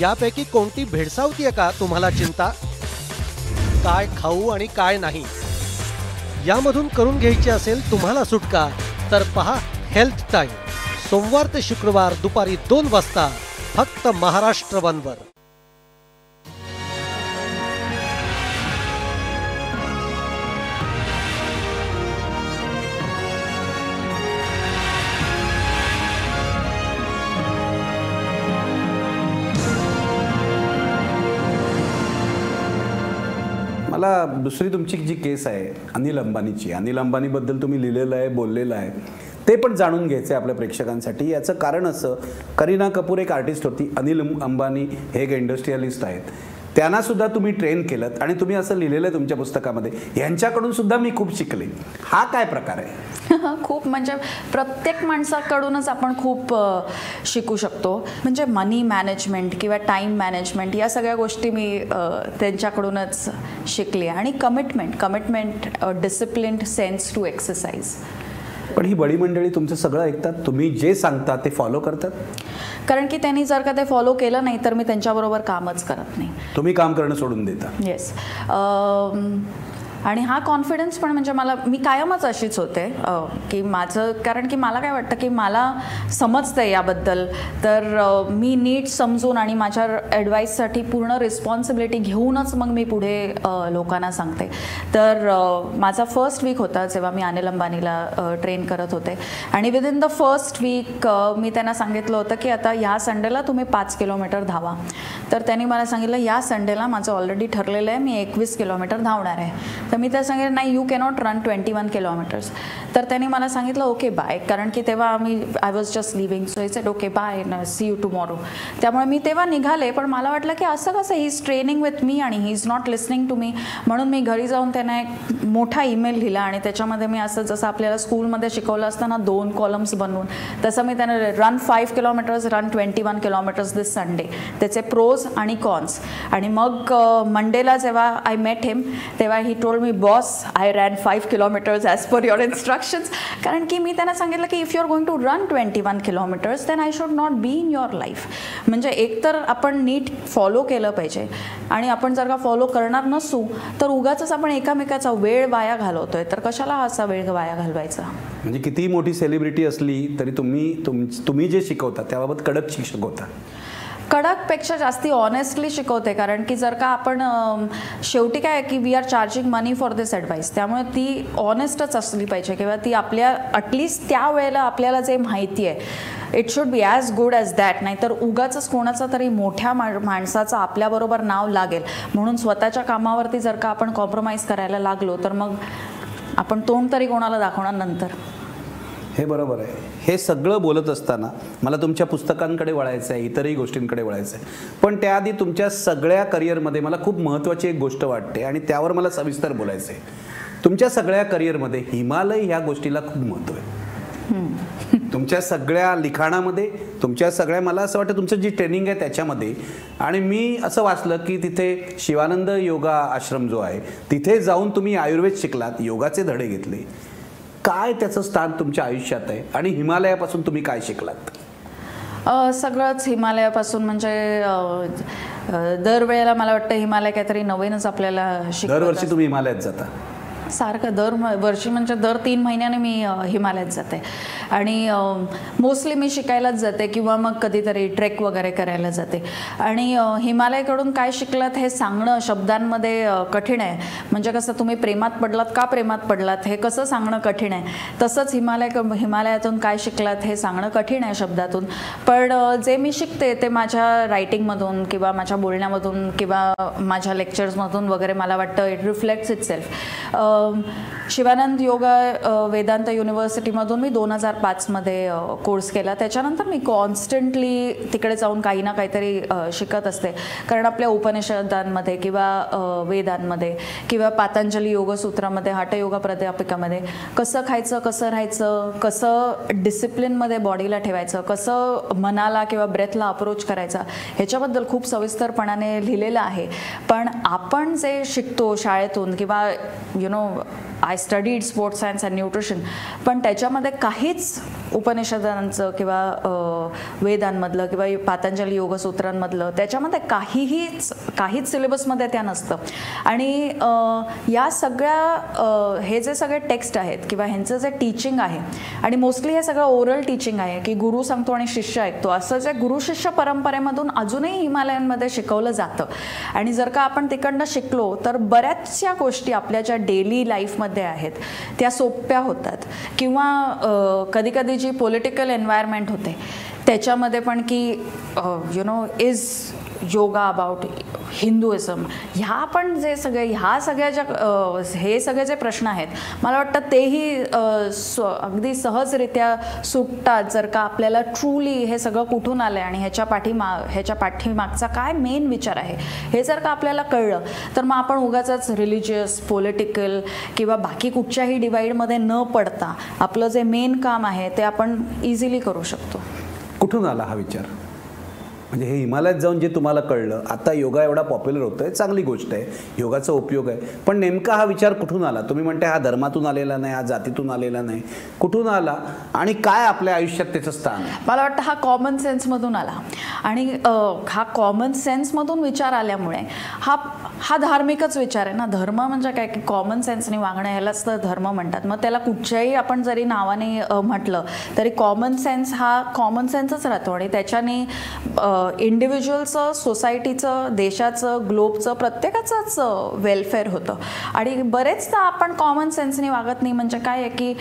यापैकी कोणती भेडसावतीये का तुम्हाला चिंता? काय खाऊ आणि काय नाही यामधून करून घ्यायची असेल तुम्हाला सुटका, तर पहा हेल्थ टाइम. सोमवार ते शुक्रवार दुपारी 2 वाजता फक्त महाराष्ट्र वनवर. मला दुसरी तुमची जी केस आहे अनिल अंबानीची, अनिल अंबानीबद्दल तुम्ही लिहिलेलं आहे, बोललेलं आहे, ते पण जाणून घ्यायचं आहे आपल्या प्रेक्षकांसाठी. याचं कारण असं, करीना कपूर एक आर्टिस्ट होती, अनिल अंबानी हे एक इंडस्ट्रियलिस्ट आहेत, त्यांना सुद्धा तुम्ही ट्रेन केलं आणि तुम्ही असं लिहिलेलं आहे तुमच्या पुस्तकामध्ये, यांच्याकडून सुद्धा मी खूप शिकले. हा काय प्रकार आहे? खूप म्हणजे प्रत्येक माणसाकडूनच आपण खूप शिकू शकतो. म्हणजे मनी मॅनेजमेंट किंवा टाईम मॅनेजमेंट या सगळ्या गोष्टी मी त्यांच्याकडूनच शिकले. आणि commitment disciplined sense to exercise. पण ही बडी मंडळी तुमचं सगळं ऐकतात, तुम्ही जे सांगता ते फॉलो करतात? कारण की त्यांनी जर का ते फॉलो केलं नाही तर मी त्यांच्याबरोबर कामच करत नाही. तुम्ही काम करणं सोडून देता? येस. आणि हा कॉन्फिडन्स पण म्हणजे मी कायमच अशीच होते की माझं, कारण की मला काय वाटतं की मला समजतं आहे याबद्दल, तर मी नीट समजून आणि माझ्या ॲडवाईससाठी पूर्ण रिस्पॉन्सिबिलिटी घेऊनच मग मी पुढे लोकांना सांगते. तर माझा फर्स्ट वीक होता जेव्हा मी अनिल अंबानीला ट्रेन करत होते आणि विदिन द फर्स्ट वीक मी त्यांना सांगितलं होतं की आता ह्या संडेला तुम्ही 5 किलोमीटर धावा. तर त्यांनी मला सांगितलं या संडेला माझं ऑलरेडी ठरलेलं आहे, मी 21 किलोमीटर धावणार आहे. तर मी त्या सांगितलं नाही, यू कॅनॉट रन 21 किलोमीटर्स. तर त्यांनी मला सांगितलं ओके बाय, कारण की तेव्हा I was just living, so it's it okay bye, see you tomorrow. त्यामुळे मी तेव्हा निघाले. पण मला वाटलं की असं कसं, he is training with me आणि he is not listening to me. म्हणून मी घरी जाऊन त्यांना एक मोठा ईमेल लिहिला आणि त्याच्यामध्ये मी असं, जसं आपल्याला स्कूलमध्ये शिकवलं असताना 2 कॉलम्स बनवून, तसं मी त्यांना run 5 kilometres, run 21 kilometres this Sunday, त्याचे प्रोज आणि कॉन्स. आणि मग मंडेला जेव्हा आय मेट हिम तेव्हा he told me boss I ran 5 kilometres as per your instructions. कारण की मी त्यांना सांगितलं की if you are going to run 21 kilometres then I should not be in your life. म्हणजे एकतर आपण नीट फॉलो केलं पाहिजे आणि आपण जर का फॉलो करणार नसू तर उगाच आपण एकामेकाचा वेळ वाया घालवतोय, तर कशाला असा वेळ वाया घालवायचा. म्हणजे कितीही मोठी सेलिब्रिटी असली तरी तुम्ही जे शिकवता त्याबाबत कडक शिक्षक होता? कडकपेक्षा जास्ती ऑनेस्टली शिकवते. कारण की जर का आपण शेवटी काय की we are charging money for this advice, त्यामुळे ती ऑनेस्टच असली पाहिजे किंवा ती आपल्या ॲटलिस्ट त्या वेळेला आपल्याला जे माहिती आहे it should be as good as that. नाहीतर उगाचच कोणाचा तरी मोठ्या माणसाचं आपल्याबरोबर नाव लागेल म्हणून स्वतःच्या कामावरती जर का आपण कॉम्प्रोमाइज करायला लागलो तर मग आपण तोंड तरी कोणाला दाखवणार नंतर. हे बरोबर आहे. हे सगळं बोलत असताना मला तुमच्या पुस्तकांकडे वळायचं आहे, इतरही गोष्टींकडे वळायचं आहे. पण त्याआधी तुमच्या सगळ्या करिअरमध्ये मला खूप महत्त्वाची एक गोष्ट वाटते आणि त्यावर मला सविस्तर बोलायचं आहे. तुमच्या सगळ्या करिअरमध्ये हिमालय ह्या गोष्टीला खूप महत्त्व आहे. तुमच्या सगळ्या लिखाणामध्ये, तुमच्या सगळ्या, मला असं वाटतं तुमचं जी ट्रेनिंग आहे त्याच्यामध्ये. आणि मी असं वाचलं की तिथे शिवानंद योगा आश्रम जो आहे तिथे जाऊन तुम्ही आयुर्वेद शिकलात, योगाचे धडे घेतले. काय त्याचं स्थान तुमच्या आयुष्यात आहे आणि हिमालयापासून तुम्ही काय शिकलात? सगळंच हिमालयापासून. म्हणजे दरवेळेला मला वाटतं हिमालय काहीतरी नवीनच आपल्याला शिकवतं. दरवर्षी तुम्ही हिमालयात जाता? सारखं दरवर्षी म्हणजे दर 3 महिन्याने मी हिमालयात जाते आणि मोस्टली मी शिकायलाच जाते किंवा मग कधीतरी ट्रेक वगैरे करायला जाते. आणि हिमालयाकडून काय शिकलात हे सांगणं शब्दांमध्ये कठीण आहे. म्हणजे कसं तुम्ही प्रेमात पडलात, का प्रेमात पडलात हे कसं सांगणं कठीण आहे, तसंच हिमालयातून काय शिकलात हे सांगणं कठीण आहे शब्दातून. पण जे मी शिकते ते माझ्या रायटिंगमधून किंवा माझ्या बोलण्यामधून किंवा माझ्या लेक्चर्समधून वगैरे मला वाटतं it reflects itself. Shivanand yoga Vedanta युनिव्हर्सिटीमधून मी 2005मध्ये कोर्स केला. त्याच्यानंतर मी कॉन्स्टंटली तिकडे जाऊन काही ना काहीतरी शिकत असते. कारण आपल्या उपनिषदांमध्ये किंवा वेदांमध्ये किंवा पातंजली योगसूत्रामध्ये, हठयोगा प्राध्यापिकामध्ये कसं खायचं, कसं राहायचं, कसं डिसिप्लिनमध्ये बॉडीला ठेवायचं, कसं मनाला किंवा ब्रेथला अप्रोच करायचा ह्याच्याबद्दल खूप सविस्तरपणाने लिहिलेलं आहे. पण आपण जे शिकतो शाळेतून किंवा I studied sports science and nutrition, पण त्याच्यामध्ये काहीच उपनिषदांचं किंवा वेदांमधलं किंवा पातंजली योगसूत्रांमधलं त्याच्यामध्ये काहीच सिलेबसमध्ये त्या नसतं. आणि या सगळ्या हे जे सगळे टेक्स्ट आहेत किंवा ह्यांचं जे टीचिंग आहे आणि मोस्टली हे सगळं ओरल टीचिंग आहे की गुरु सांगतो आणि शिष्य ऐकतो, असं जे गुरु शिष्य परंपरेमधून अजूनही हिमालयांमध्ये शिकवलं जातं. आणि जर का आपण तिकडनं शिकलो तर बऱ्याचशा गोष्टी आपल्या ज्या डेली लाईफमध्ये आहेत त्या सोप्या होतात. किंवा कधी कधी जी पॉलिटिकल एन्व्हायरमेंट होते त्याच्यामध्ये पण की इज योगा अबाउट हिंदुइझम, ह्या पण जे सगळे ह्या सगळ्या ज्या हे सगळे जे प्रश्न आहेत मला वाटतं तेही अगदी सहजरित्या सुटतात जर का आपल्याला ट्रूली हे सगळं कुठून आलं आहे आणि ह्याच्या पाठीमागचा काय मेन विचार आहे हे जर का आपल्याला कळलं तर मग आपण उगाचच रिलिजियस, पॉलिटिकल किंवा बाकी कुठच्याही डिवाईडमध्ये न पडता आपलं जे मेन काम आहे ते आपण इझिली करू शकतो. कुठून आला हा विचार? म्हणजे हे हिमालयात जाऊन जे तुम्हाला कळलं, आता योगा एवढा पॉप्युलर होतोय, चांगली गोष्ट आहे, योगाचा उपयोग आहे, पण नेमका हा विचार कुठून आला? तुम्ही म्हणते हा धर्मातून आलेला नाही, हा जातीतून आलेला नाही, कुठून आला आणि काय आपल्या आयुष्यात त्याचं स्थान आहे? मला वाटतं हा कॉमन सेन्समधून आला आणि हा कॉमन सेन्समधून विचार आल्यामुळे हा धार्मिकच विचार आहे ना. धर्म म्हणजे काय की कॉमन सेन्सने वागणं, ह्यालाच तर धर्म म्हणतात. मग त्याला कुठच्याही आपण जरी नावाने म्हटलं तरी कॉमन सेन्स हा कॉमन सेन्सच राहतो आणि त्याच्याने इंडिव्हिज्युअलचं, सोसायटीचं, देशाचं, ग्लोबचं, प्रत्येकाचंच वेलफेअर होतं. आणि बरेचदा आपण कॉमन सेन्सने वागत नाही. म्हणजे काय आहे की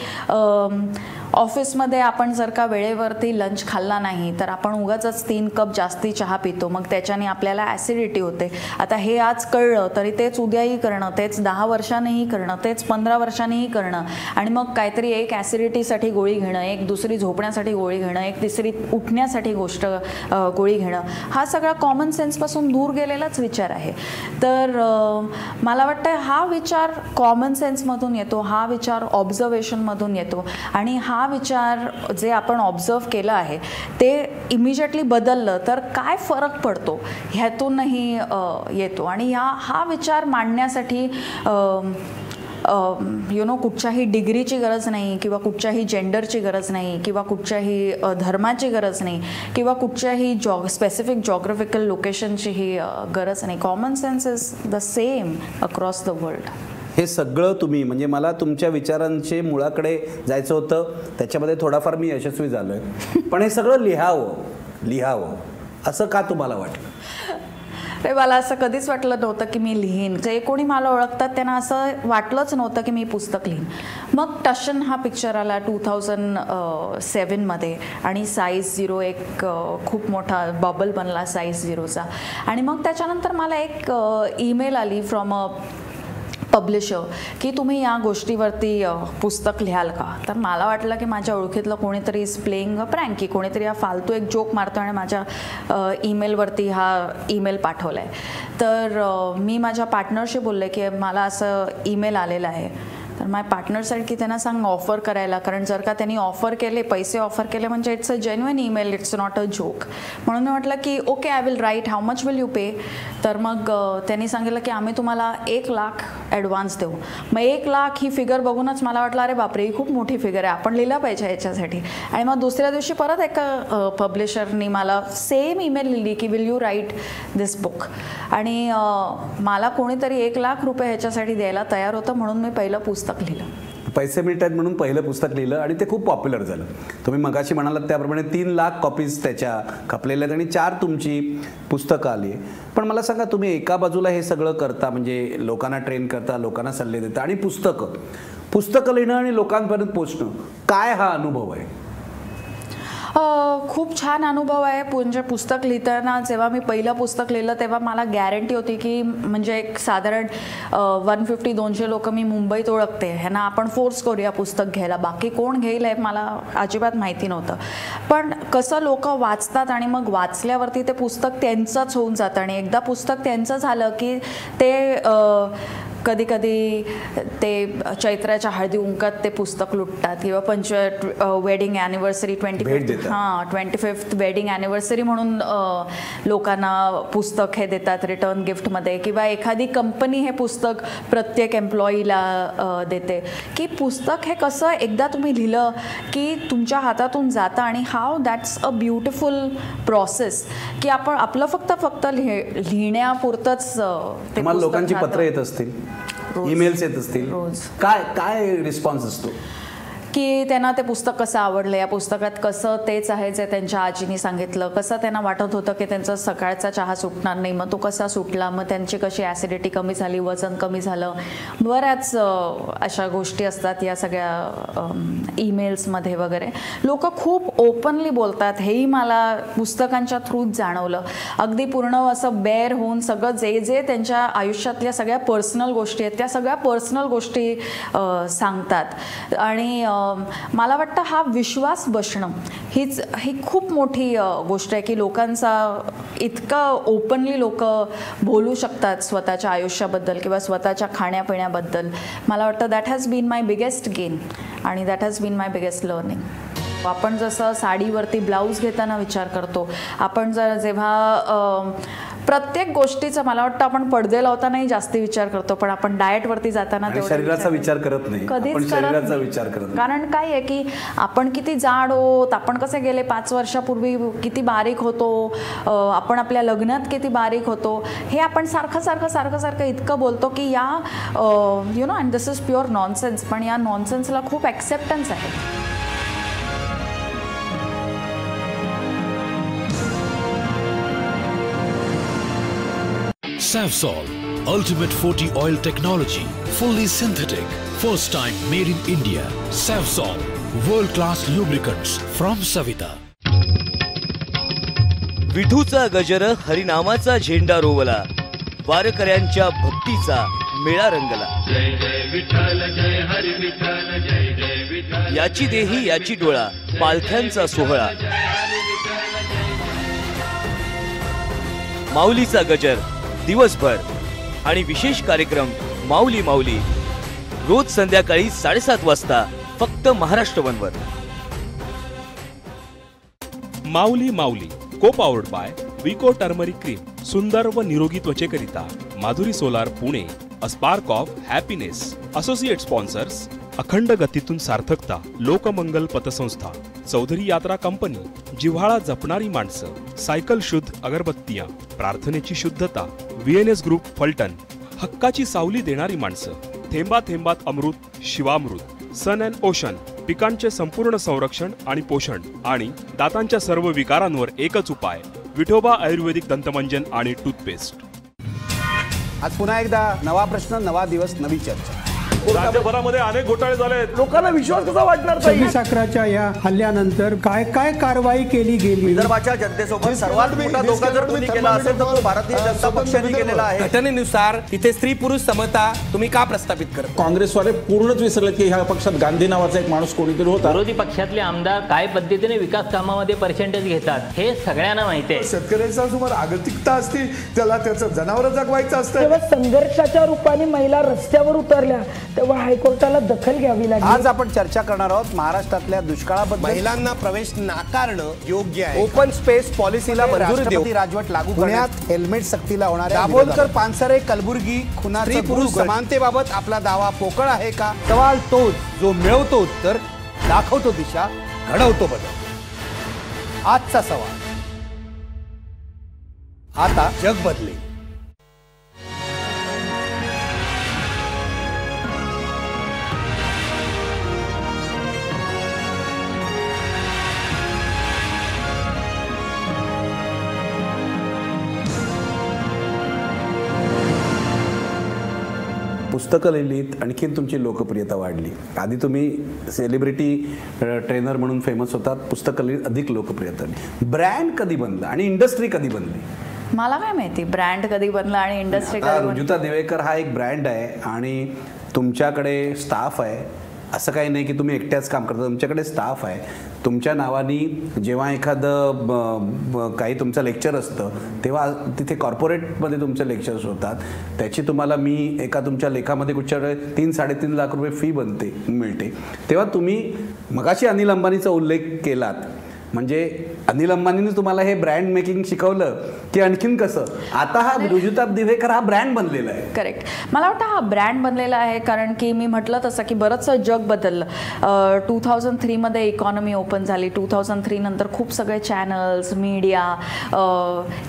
ऑफिसमध्ये आपण जर का वेळेवरती लंच खाल्ला नाही तर आपण उगाचच 3 कप जास्ती चहा पितो, मग त्याच्याने आपल्याला ॲसिडिटी होते. आता हे आज कळलं तरी तेच उद्याही करणं, तेच 10 वर्षांनीही करणं, तेच 15 वर्षांनीही करणं आणि मग काहीतरी एक ॲसिडिटीसाठी गोळी घेणं, एक दुसरी झोपण्यासाठी गोळी घेणं, एक तिसरी उठण्यासाठी गोळी घेणं, हा सगळा कॉमन सेन्सपासून दूर गेलेलाच विचार आहे. तर मला वाटतं हा विचार कॉमन सेन्समधून येतो, हा विचार ऑब्झर्वेशनमधून येतो आणि हा विचार जे आपण ऑब्झर्व केलं आहे ते इमिजिएटली बदललं तर काय फरक पडतो ह्यातूनही येतो. आणि हा विचार मांडण्यासाठी कुठच्याही डिग्रीची गरज नाही किंवा कुठच्याही जेंडरची गरज नाही किंवा कुठच्याही धर्माची गरज नाही किंवा कुठच्याही स्पेसिफिक जॉग्राफिकल लोकेशनचीही गरज नाही. Common sense is the same across the world. हे सगळं तुम्ही, म्हणजे मला तुमच्या विचारांचे मुळाकडे जायचं होतं, त्याच्यामध्ये थोडाफार मी यशस्वी झालो आहे, पण हे सगळं लिहावं असं का तुम्हाला वाटलं? रे मला असं कधीच वाटलं नव्हतं की मी लिहीन. जे कोणी मला ओळखतात त्यांना असं वाटलंच नव्हतं की मी पुस्तक लिहीन. मग टशन हा पिक्चर आला 2007मध्ये आणि साईज 0 एक खूप मोठा बबल बनला साईज 0चा. आणि मग त्याच्यानंतर मला एक ईमेल आली फ्रॉम अ पब्लिशर की तुम्ही या गोष्टीवरती पुस्तक लिहाल का? तर मला वाटलं की माझ्या ओळखीतलं कोणीतरी इज प्लेइंग अ प्रँक, की कोणीतरी हा फालतू एक जोक मारतो आणि माझ्या ईमेलवरती हा ईमेल पाठवला आहे. तर मी माझ्या पार्टनरशी बोलले की मला असं ईमेल आलेलं आहे. तर माझ्या पार्टनर साईड की त्यांना सांग ऑफर करायला, कारण जर का त्यांनी ऑफर केले, पैसे ऑफर केले म्हणजे it's a genuine email, it's not a joke. म्हणून मी म्हटलं की okay I will write, how much will you pay? तर मग त्यांनी सांगितलं की आम्ही तुम्हाला 1 लाख ॲडव्हान्स देऊ. मग 1 लाख ही फिगर बघूनच मला वाटलं अरे बापरे ही खूप मोठी फिगर आहे, आपण लिहिलं पाहिजे याच्यासाठी. आणि मग दुसऱ्या दिवशी परत एका पब्लिशरनी मला सेम ईमेल लिहिली की will you write this book. आणि मला कोणीतरी 1 लाख रुपये ह्याच्यासाठी द्यायला तयार होतं, म्हणून मी पहिलं पुस्तक लिहिलं. पैसे मिळतात म्हणून पहिलं पुस्तक लिहिलं आणि ते खूप पॉप्युलर झालं. तुम्ही मगाशी म्हणालात त्याप्रमाणे 3 लाख कॉपीज त्याच्या खपलेल्या आहेत आणि 4 तुमची पुस्तकं आली. पण मला सांगा, तुम्ही एका बाजूला हे सगळं करता, म्हणजे लोकांना ट्रेन करता, लोकांना सल्ले देता, आणि पुस्तकं लिहिणं आणि लोकांपर्यंत पोचणं, काय हा अनुभव आहे? खूप छान अनुभव आहे. म्हणजे पुस्तक लिहिताना जेव्हा मी पहिलं पुस्तक लिहिलं तेव्हा मला गॅरंटी होती की म्हणजे एक साधारण 150-200 लोक मी मुंबईत ओळखते, ह्यांना आपण फोर्स करूया पुस्तक घ्यायला. बाकी कोण घेईल आहे मला अजिबात माहिती नव्हतं. पण कसं लोक वाचतात आणि मग वाचल्यावरती ते पुस्तक त्यांचंच होऊन जातं आणि एकदा पुस्तक त्यांचं झालं की ते कधी कधी ते चैत्राच्या हळदी कुंकात ते पुस्तक लुटतात किंवा wedding anniversary 25th wedding anniversary म्हणून लोकांना पुस्तक हे देतात रिटर्न गिफ्टमध्ये, किंवा एखादी कंपनी हे पुस्तक प्रत्येक एम्प्लॉईला देते. की पुस्तक हे कसं एकदा तुम्ही लिहिलं की तुमच्या हातातून जातं आणि how that's a beautiful process की आपण आपलं फक्त लिहिण्यापुरतंच ते लोकांची पत्र येत असतील, ईमेल्स येत असतील, रोज काय रिस्पॉन्स असतो? की त्यांना ते पुस्तक कसं आवडलं, या पुस्तकात कसं तेच आहे जे त्यांच्या आजीने सांगितलं, कसं त्यांना वाटत होतं की त्यांचा सकाळचा चहा सुटणार नाही, मग तो कसा सुटला, मग त्यांची कशी ॲसिडिटी कमी झाली, वजन कमी झालं. बऱ्याच अशा गोष्टी असतात या सगळ्या ईमेल्समध्ये वगैरे. लोक खूप ओपनली बोलतात, हेही मला पुस्तकांच्या थ्रूच जाणवलं. अगदी पूर्ण असं बेअर होऊन सगळं जे जे त्यांच्या आयुष्यातल्या सगळ्या पर्सनल गोष्टी आहेत त्या सगळ्या पर्सनल गोष्टी सांगतात. आणि मला वाटतं हा विश्वास बसणं ही खूप मोठी गोष्ट आहे की लोकांचा इतकं ओपनली लोक बोलू शकतात स्वतःच्या आयुष्याबद्दल किंवा स्वतःच्या खाण्यापिण्याबद्दल. मला वाटतं that has been my biggest gain आणि that has been my biggest learning. आपण जसं साडीवरती ब्लाऊज घेताना विचार करतो, आपण जेव्हा प्रत्येक गोष्टीचा मला वाटतं आपण पडदे लावतानाही जास्ती विचार करतो, पण आपण डाएटवरती जाताना शरीराचा विचार करत नाही, कधीच शरीराचा विचार करत. कारण काय आहे की आपण किती जाड होत, आपण कसे गेले 5 वर्षापूर्वी किती बारीक होतो, आपण आपल्या लग्नात किती बारीक होतो, हे आपण सारखं इतकं बोलतो की या you know and this is pure nonsense. पण या नॉनसेन्सला खूप ॲक्सेप्टन्स आहे. Savsol, ultimate 40 oil technology, fully synthetic, first time made in India. Savsol, world class lubricants from Savita. विठूचा गजर हरिनामाचा झेंडा रोवला, वारकऱ्यांच्या भक्तीचा मेळा रंगला. जय जय विठ्ठल जय हरी विठ्ठल जय जय विठ्ठल. याची देही याची डोळा, पालख्यांचा सोहळा. माऊलीचा गजर दिवसभर आणि विशेष कार्यक्रम माऊली माऊली रोज संध्याकाळी 7:30 वाजता फक्त Maharashtra वनवर. Mauli Mauli co powered by विको टर्मरिक क्रीम, सुंदर व निरोगी त्वचेकरिता Madhuri solar Pune, a spark of happiness. Associate sponsors अखंड गतीतून सार्थकता, लोकमंगल पतसंस्था, चौधरी यात्रा कंपनी, जिव्हाळा जपणारी माणसं, सायकल शुद्ध अगरबत्तियां, प्रार्थनेची शुद्धता, VNS ग्रुप फलटण, हक्काची सावली देणारी माणसं, थेंबा थेंबात अमृत शिवामृत, सन अँड ओशन, पिकांचे संपूर्ण संरक्षण आणि पोषण आणि दातांच्या सर्व विकारांवर एकच उपाय, विठोबा आयुर्वेदिक दंतमंजन आणि टूथपेस्ट. आज पुन्हा एकदा नवा प्रश्न, नवा दिवस, नवी चर्चा. राज्यभरामध्ये अनेक घोटाळे झाले, लोकांना विश्वास कसा वाटणार? 26/11च्या या हल्ल्यानंतर काय काय कारवाई केली गेली? विदर्भाच्या जनतेसोबत सर्वात मोठा धोका जर तुम्ही केला असेल तर तो भारतीय जनता पक्षाने केलेला आहे. घटनेनुसार तिथे स्त्री पुरुष समता तुम्ही का प्रस्थापित करत? काँग्रेसवाले पूर्णच विसरले की ह्या पक्षात गांधी नावाचा एक माणूस कोणीतरी होता. विरोधी पक्षातले आमदार काय पद्धतीने विकास कामामध्ये पर्सेंटेज घेतात हे सगळ्यांना माहिती आहे. शेतकऱ्यांचा समोर आगतिकता असते, त्याला त्याचं जनावर जगवायचं असतं. तेव्हा संघर्षाच्या रूपाने महिला रस्त्यावर उतरल्या तेव्हा हायकोर्टाला दखल घ्यावी लागली. आज आपण चर्चा करणार आहोत महाराष्ट्रातल्या दुष्काळाबद्दल. महिलांना प्रवेश नाकारणं योग्य आहे. ओपन स्पेस पॉलिसीला मंजुरी देऊ, राजवट लागू करण्यात हेल्मेट सक्तीला होणार आहे. दाभोलकर पानसरे कलबुर्गी खुनाचा पुरुष समानतेबाबत आपला दावा पोकळ आहे का? सवाल तोच जो मिळवतो उत्तर, दाखवतो दिशा, घडवतो बदल. आजचा सवाल. आता जग बदले. पुस्तकं लिहिलीत, आणखीन तुमची लोकप्रियता वाढली. आधी तुम्ही सेलिब्रिटी ट्रेनर म्हणून फेमस होतात, पुस्तकं लिहित अधिक लोकप्रियता आली. ब्रँड कधी बनला आणि इंडस्ट्री कधी बनली? मला काय माहिती ब्रँड कधी बनला आणि इंडस्ट्री कधी बनली. रुजुता दिवेकर हा एक ब्रँड आहे आणि तुमच्याकडे स्टाफ आहे. असं काही नाही की तुम्ही एकट्याच काम करता, तुमच्याकडे स्टाफ आहे. तुमच्या नावानी जेव्हा एखादं काही तुमचं लेक्चर असतं तेव्हा तिथे कॉर्पोरेटमध्ये तुमचे लेक्चर्स होतात, त्याची तुम्हाला मी एका तुमच्या लेखामध्ये कुठच्याकडे 3-3.5 लाख रुपये फी मिळते. तेव्हा तुम्ही मगाशी अनिल अंबानीचा उल्लेख केलात, म्हणजे अनिल अंबानीने तुम्हाला हे ब्रँड मेकिंग शिकवलं की आणखीन कसं? आता हा रुजुता दिवेकर हा ब्रँड बनलेला आहे. करेक्ट. मला वाटतं हा ब्रँड बनलेला आहे कारण की मी म्हटलं तसं की बरंचसं जग बदललं. 2003मध्ये इकॉनॉमी ओपन झाली. 2003 नंतर खूप सगळे चॅनल्स, मीडिया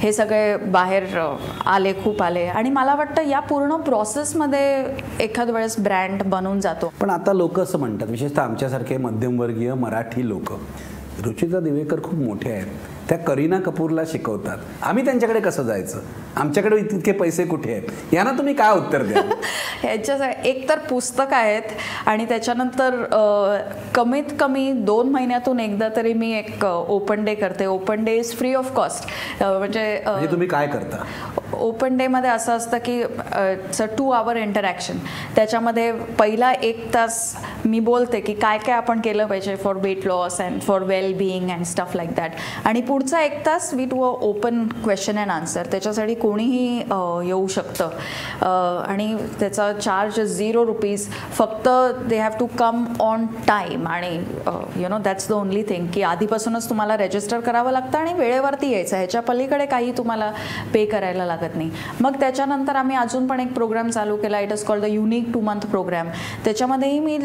हे सगळे बाहेर आले, खूप आले. आणि मला वाटतं या पूर्ण प्रोसेसमध्ये एखाद वेळेस ब्रँड बनून जातो. पण आता लोक असं म्हणतात, विशेषतः आमच्यासारखे मध्यमवर्गीय मराठी लोक, रुचिता दिवेकर खूप मोठे आहेत, त्या करीना कपूरला शिकवतात, आम्ही त्यांच्याकडे कसं जायचं, आमच्याकडे इतके पैसे कुठे आहेत, यांना तुम्ही काय उत्तर द्या? ह्याच्या एक तर पुस्तक आहेत आणि त्याच्यानंतर कमीत कमी 2 महिन्यातून एकदा तरी मी एक ओपन डे करते. Open day is free of cost. म्हणजे तुम्ही काय करता? ओपन डेमध्ये असं असतं की 2 आवर इंटरॅक्शन. त्याच्यामध्ये पहिला 1 तास मी बोलते की काय काय आपण केलं पाहिजे for weight loss and for well being and stuff like that. आणि पुढचा 1 तास we do a open question and answer. त्याच्यासाठी कोणीही येऊ शकतं आणि त्याचा चार्ज 0 रुपीज. फक्त they have to come on time. आणि you know that's the only thing की आधीपासूनच तुम्हाला रजिस्टर करावं लागतं आणि वेळेवरती यायचं. ह्याच्या पलीकडे काही तुम्हाला पे करायला लागत नाही. मग त्याच्यानंतर आम्ही अजून पण एक प्रोग्राम चालू केला. It is called the unique 2 month programme. त्याच्यामध्येही मी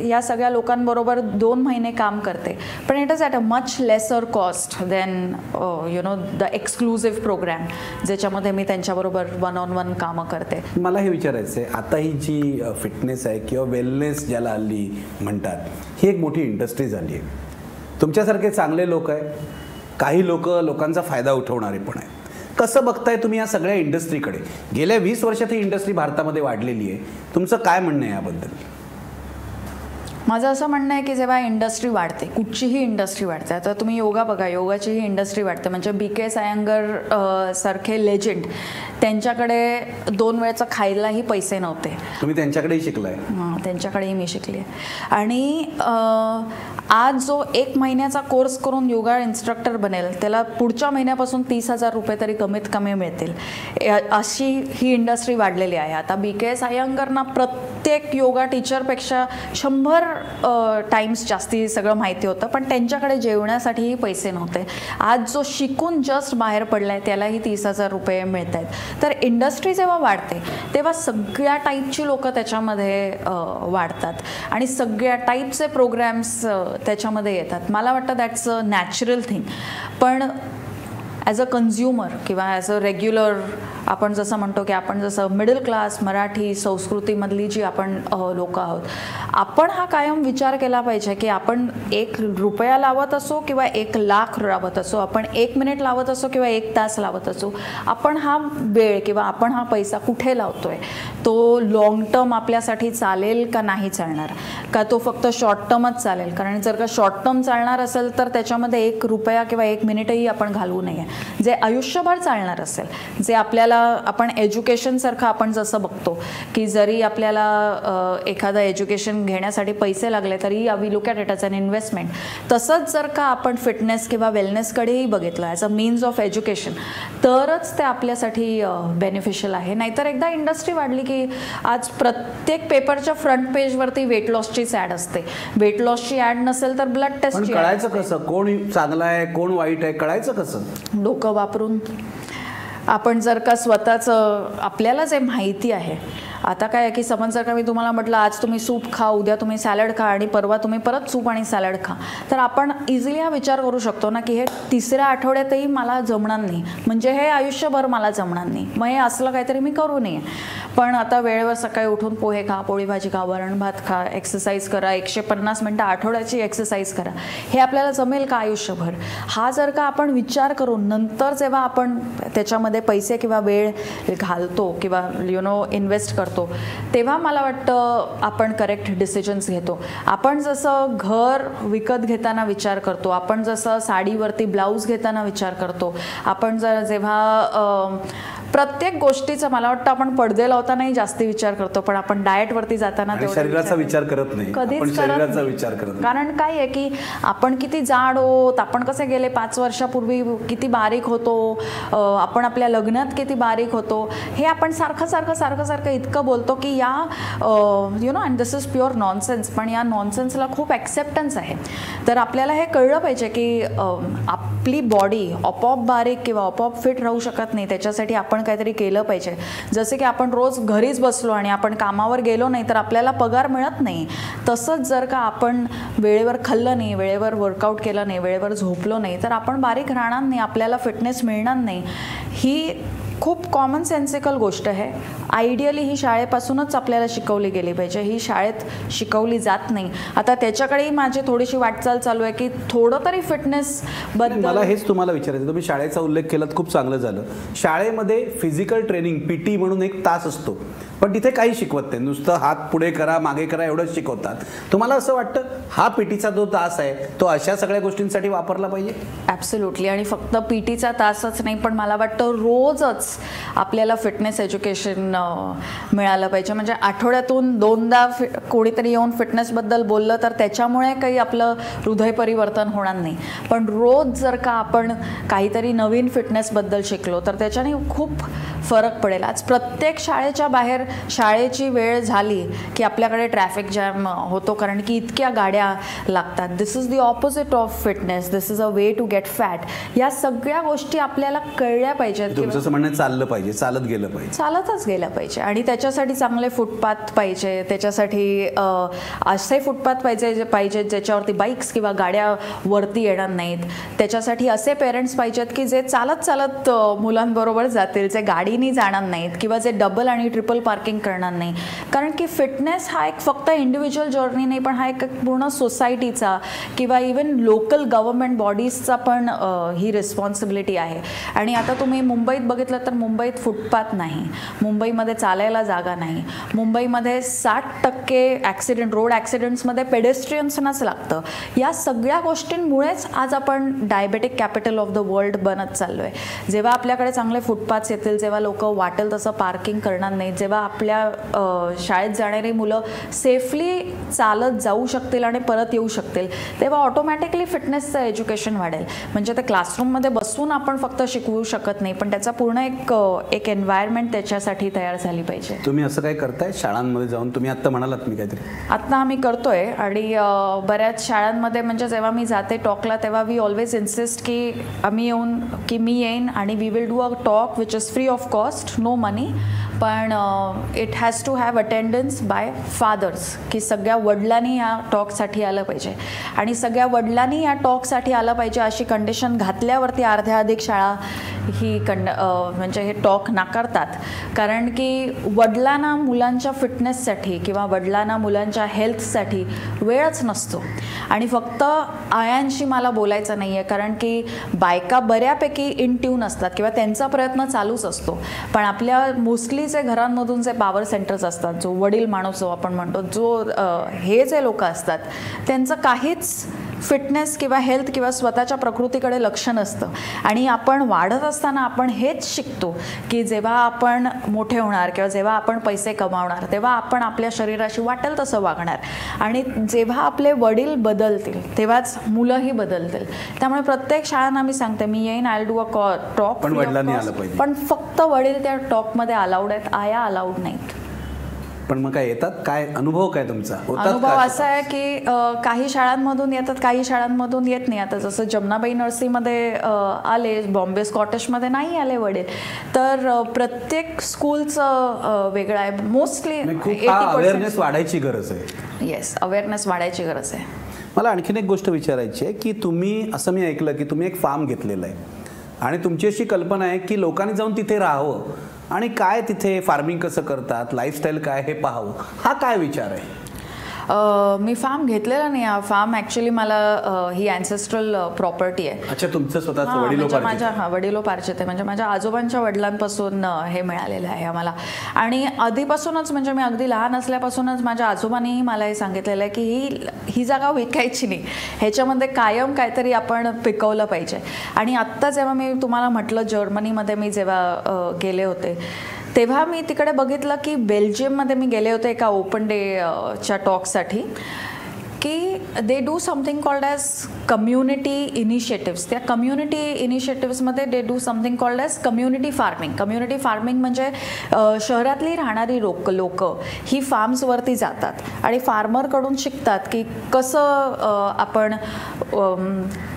या सगळ्या लोकांबरोबर 2 महिने काम करते. पण it is at a much lesser cost than you know the exclusive programme, ज्याच्यामध्ये मी त्यांच्याबरोबर 1-on-1 कामं करते. मला हे विचारायचं आहे, आता ही जी फिटनेस आहे किंवा वेलनेस ज्याला हल्ली म्हणतात, ही एक मोठी इंडस्ट्री झाली आहे. तुमच्यासारखे चांगले लोक आहे, काही लोकांचा फायदा उठवणारे पण आहे. कसं बघताय तुम्ही या सगळ्या इंडस्ट्रीकडे? गेल्या 20 वर्षात ही इंडस्ट्री भारतामध्ये वाढलेली आहे. तुमचं काय म्हणणं आहे याबद्दल? माझं असं म्हणणं आहे की जेव्हा इंडस्ट्री वाढते, कुठचीही इंडस्ट्री वाढते, आता तुम्ही योगा बघा, योगाचीही इंडस्ट्री वाढते. म्हणजे BK सायंगर सारखे लेजेंड, त्यांच्याकडे 2 वेळचं खायलाही पैसे नव्हते. तुम्ही त्यांच्याकडेही शिकलाय? त्यांच्याकडेही मी शिकले. आणि आज जो 1 महिन्याचा कोर्स करून योगा इन्स्ट्रक्टर बनेल, त्याला पुढच्या महिन्यापासून 30,000 रुपये तरी कमीत कमी मिळतील. अशी ही इंडस्ट्री वाढलेली आहे. आता BK सायंगरना प्रत्येक योगा टीचरपेक्षा 100 टाइम्स जास्ती सगळं माहिती होतं, पण त्यांच्याकडे जेवण्यासाठीही पैसे नव्हते. आज जो शिकून जस्ट बाहेर पडलाय त्यालाही 30,000 रुपये मिळत आहेत. तर इंडस्ट्री जेव्हा वाढते तेव्हा सगळ्या टाईपची लोक त्याच्यामध्ये वाढतात आणि सगळ्या टाईपचे प्रोग्रॅम्स त्याच्यामध्ये येतात. मला वाटतं दॅट्स अ नॅचरल थिंग. पण ॲज अ कन्झ्युमर किंवा ॲज अ रेग्युलर, आपण जसं म्हणतो की आपण जसं मिडल क्लास मराठी संस्कृतीमधली जी आपण लोक आहोत, आपण हा कायम विचार केला पाहिजे की आपण 1 रुपया लावत असो किंवा 1 लाख लावत असो, आपण 1 मिनिट लावत असो किंवा 1 तास लावत असो, आपण हा वेळ किंवा आपण हा पैसा कुठे लावतोय, तो लॉंग टर्म आपल्यासाठी चालेल का नाही चालणार, का तो फक्त शॉर्ट टर्मच चालेल. कारण जर का शॉर्ट टर्म चालणार असेल तर त्याच्यामध्ये 1 रुपया किंवा 1 मिनिटही आपण घालवू नये. जे आयुष्यभर चालणार असेल, जे आपल्याला आपण एज्युकेशनसारखं आपण जसं बघतो की जरी आपल्याला एखादं एज्युकेशन घेण्यासाठी पैसे लागले तरी we look at it as an investment. तसंच जर का आपण फिटनेस किंवा वेलनेसकडेही बघितलं as a means of education, तरच ते आपल्यासाठी बेनिफिशियल आहे. नाहीतर एकदा इंडस्ट्री वाढली की आज प्रत्येक पेपरच्या फ्रंट पेजवरती वेट लॉसचीच ॲड असते. वेट लॉसची ॲड नसेल तर ब्लड टेस्ट. कळायचं कसं कोण चांगलं आहे कोण वाईट आहे? कळायचं कसं? डोकं वापरून. आपण जर का स्वतःचं आपल्याला जे माहिती आहे, आता काय आहे की समज जर का मी तुम्हाला म्हटलं आज तुम्ही सूप खा, उद्या तुम्ही सॅलड खा आणि परवा तुम्ही परत सूप आणि सॅलड खा, तर आपण इझिली हा विचार करू शकतो ना की हे 3ऱ्या आठवड्यातही मला जमणार नाही, म्हणजे हे आयुष्यभर मला जमणार नाही, मग हे असलं काहीतरी मी करू नये. पण आता वेळेवर सकाळी उठून पोहे खा, पोळी भाजी खा, वरण भात खा, एक्सरसाइज करा, 150 मिनटं आठवड्याची एक्सरसाइज करा, हे आपल्याला जमेल का आयुष्यभर? हा जर का आपण विचार करून नंतर जेव्हा आपण त्याच्यामध्ये पैसे किंवा वेळ घालतो किंवा इन्व्हेस्ट करतो, तेव्हा मला वाटतं आपण करेक्ट डिसिजन्स घेतो. आपण जसं घर विकत घेताना विचार करतो, आपण जसं साडीवरती ब्लाऊज घेताना विचार करतो, आपण जेव्हा प्रत्येक गोष्टीचा मला वाटतं आपण पडदे लावतानाही जास्ती विचार करतो, पण आपण डाएटवरती जाताना शरीराचा विचार करत नाही, कधीच शरीराचा विचार करत. कारण काय आहे की आपण किती जाड होत, आपण कसे गेले 5 वर्षापूर्वी किती बारीक होतो, आपण आपल्या लग्नात किती बारीक होतो, हे आपण सारखं इतकं बोलतो की या and this is pure nonsense. पण या नॉनसेन्सला खूप ॲक्सेप्टन्स आहे. तर आपल्याला हे कळलं पाहिजे की आपली बॉडी आपोआप बारीक किंवा आपोआप फिट राहू शकत नाही, त्याच्यासाठी आपण काहीतरी केलं पाहिजे. जसे की आपण रोज घरीच बसलो आणि आपण कामावर गेलो नाही तर आपल्याला पगार मिळत नाही. तसंच जर का आपण वेळेवर खाल्लं नाही, वेळेवर वर्कआउट केलं नाही, वेळेवर झोपलो नाही तर आपण बारीक राहणार नाही, आपल्याला फिटनेस मिळणार नाही. ही खूप कॉमन सेन्सिकल गोष्ट आहे. आयडियली ही शाळेपासूनच आपल्याला शिकवली गेली पाहिजे, ही शाळेत शिकवली जात नाही. आता त्याच्याकडेही माझी थोडीशी वाटचाल चालू आहे की थोडं तरी फिटनेस बद्दल. मला हेच तुम्हाला विचारायचं, तुम्ही शाळेचा उल्लेख केलात, खूप चांगलं झालं. शाळेमध्ये फिजिकल ट्रेनिंग PT म्हणून एक तास असतो, पण तिथे काही शिकवत नाही, नुसतं हात पुढे करा मागे करा एवढंच शिकवतात. तुम्हाला असं वाटतं हा PTचा जो तास आहे तो अशा सगळ्या गोष्टींसाठी वापरला पाहिजे? ॲब्सोल्युटली. आणि फक्त PTचा तासच नाही, पण मला वाटतं रोजच आपल्याला फिटनेस एज्युकेशन मिळालं पाहिजे. म्हणजे आठवड्यातून 2दा कोणीतरी येऊन फिटनेसबद्दल बोललं तर त्याच्यामुळे काही आपलं हृदय परिवर्तन होणार नाही, पण रोज जर का आपण काहीतरी नवीन फिटनेसबद्दल शिकलो तर त्याच्याने खूप फरक पडेल. आज प्रत्येक शाळेच्या बाहेर शाळेची वेळ झाली की आपल्याकडे ट्रॅफिक जॅम होतो, कारण की इतक्या गाड्या लागतात. This is the opposite of fitness, this is a way to get fat. या सगळ्या गोष्टी आपल्याला कळल्या पाहिजेत. तुमचं म्हणणं चाललं पाहिजे, चालत गेलं पाहिजे, चालतच गेलं पाहिजे. आणि त्याच्यासाठी चांगले फुटपाथ पाहिजे, त्याच्यासाठी असे फुटपाथ पाहिजे ज्याच्यावरती बाईक्स किंवा गाड्या वरती येणार नाहीत. त्याच्यासाठी असे पेरेंट्स पाहिजेत की जे चालत चालत मुलांबरोबर जातील, जे गाडीने जाणार नाहीत किंवा जे डबल आणि ट्रिपल पार्किंग करणार नाही. कारण की फिटनेस हा एक फक्त इंडिव्हिज्युअल जर्नी नाही, पण हा एक पूर्ण सोसायटीचा किंवा इवन लोकल गव्हर्नमेंट बॉडीजचा पण ही रिस्पॉन्सिबिलिटी आहे. आणि आता तुम्ही मुंबईत बघितलं तर मुंबईत फुटपाथ नाही, मुंबईमध्ये चालायला जागा नाही, मुंबईमध्ये 60% ॲक्सिडेंट, रोड ॲक्सिडेंट्समध्ये पेडेस्ट्रियन्सनाच लागतं. या सगळ्या गोष्टींमुळेच आज आपण diabetic capital of the world बनत चाललो आहे. जेव्हा आपल्याकडे चांगले फुटपाथ्स येतील, जेव्हा लोक वाटेल तसं पार्किंग करणार नाही, जेव्हा आपल्या शाळेत जाणारी मुलं सेफली चालत जाऊ शकतील आणि परत येऊ शकतील, तेव्हा ऑटोमॅटिकली फिटनेसचं एज्युकेशन वाढेल. म्हणजे ते क्लासरूममध्ये बसून आपण फक्त शिकवू शकत नाही, पण त्याचा पूर्ण एक एन्व्हायरमेंट त्याच्यासाठी तयार झाली पाहिजे. तुम्ही असं काय करताय शाळांमध्ये जाऊन? तुम्ही आत्ता म्हणालात मी काहीतरी आत्ता आम्ही करतोय. आणि बऱ्याच शाळांमध्ये म्हणजे जेव्हा मी जाते टॉकला तेव्हा वी ऑलवेज इन्सिस्ट की मी येईन आणि we will do a talk which is free of cost, no money, पण it has to have attendance by fathers, की सगळ्या वडिलांनी या टॉकसाठी आलं पाहिजे. आणि सगळ्या वडिलांनी या टॉकसाठी आलं पाहिजे अशी कंडिशन घातल्यावरती अर्ध्या अधिक शाळा ही म्हणजे हे टॉक नाकारतात. कारण की वडिलांना मुलांच्या फिटनेससाठी किंवा वडिलांना मुलांच्या हेल्थसाठी वेळच नसतो. आणि फक्त आयांशी मला बोलायचं नाही आहे, कारण की बायका बऱ्यापैकी इन ट्यून असतात किंवा त्यांचा प्रयत्न चालूच असतो, पण आपल्या मोस्टली जे घरांमधून जे पॉवर सेंटर्स असतात, जो वडील माणूस जो आपण म्हणतो, जो हे जे लोक असतात, त्यांचं काहीच फिटनेस किंवा हेल्थ किंवा स्वतःच्या प्रकृतीकडे लक्ष नसतं. आणि आपण वाढत असताना आपण हेच शिकतो की जेव्हा आपण मोठे होणार किंवा जेव्हा आपण पैसे कमावणार तेव्हा आपण आपल्या शरीराशी वाटेल तसं वागणार. आणि जेव्हा आपले वडील बदलतील तेव्हाच मुलंही बदलतील. त्यामुळे प्रत्येक शाळांना मी सांगते, मी येईन, I will do a talk, पण वडिलांनी आलं पाहिजे. पण फक्त वडील त्या टॉकमध्ये अलाउड आहेत, आया अलाउड नाहीत. पण मग काय येतात? काय अनुभव काय तुमचा? अनुभव असा आहे की काही शाळांमधून येतात, काही शाळांमधून येत नाही. आता जसं जमनाबाई नर्सरीमध्ये आले, बॉम्बे स्कॉटिशमध्ये नाही आले वडील, तर प्रत्येक स्कूलचं वेगळं आहे. मोस्टली अवेअरनेस वाढायची गरज आहे. येस, अवेअरनेस वाढायची गरज आहे. मला आणखीन एक गोष्ट विचारायची आहे की तुम्ही, असं मी ऐकलं की तुम्ही एक फार्म घेतलेला आहे आणि तुमची अशी कल्पना आहे की लोकांनी जाऊन तिथे राहावं आणि काय तिथे फार्मिंग कसं करतात, लाईफस्टाईल काय हे पाहावं. हा काय विचार आहे? मी फार्म घेतलेला नाही. हा फार्म ॲक्च्युली मला ही अँसेस्ट्रल प्रॉपर्टी आहे. अच्छा, तुमचं स्वतःचं माझ्या वडिलोपार्जित आहे. म्हणजे माझ्या आजोबांच्या वडिलांपासून हे मिळालेलं आहे आम्हाला. आणि आधीपासूनच म्हणजे मी अगदी लहान असल्यापासूनच माझ्या आजोबांनीही मला हे सांगितलेलं आहे की ही जागा विकायची नाही, ह्याच्यामध्ये कायम काहीतरी आपण पिकवलं पाहिजे. आणि आत्ता जेव्हा मी तुम्हाला म्हटलं जर्मनीमध्ये मी जेव्हा गेले होते तेव्हा मी तिकडे बघितलं की बेल्जियममध्ये मी गेले होते एका ओपन डेच्या टॉकसाठी की they do something called as community initiatives. त्या कम्युनिटी इनिशिएटिव्समध्ये they do something called as community farming. Community farming म्हणजे शहरातली राहणारी लोक ही फार्म्सवरती जातात आणि फार्मरकडून शिकतात की कसं आपण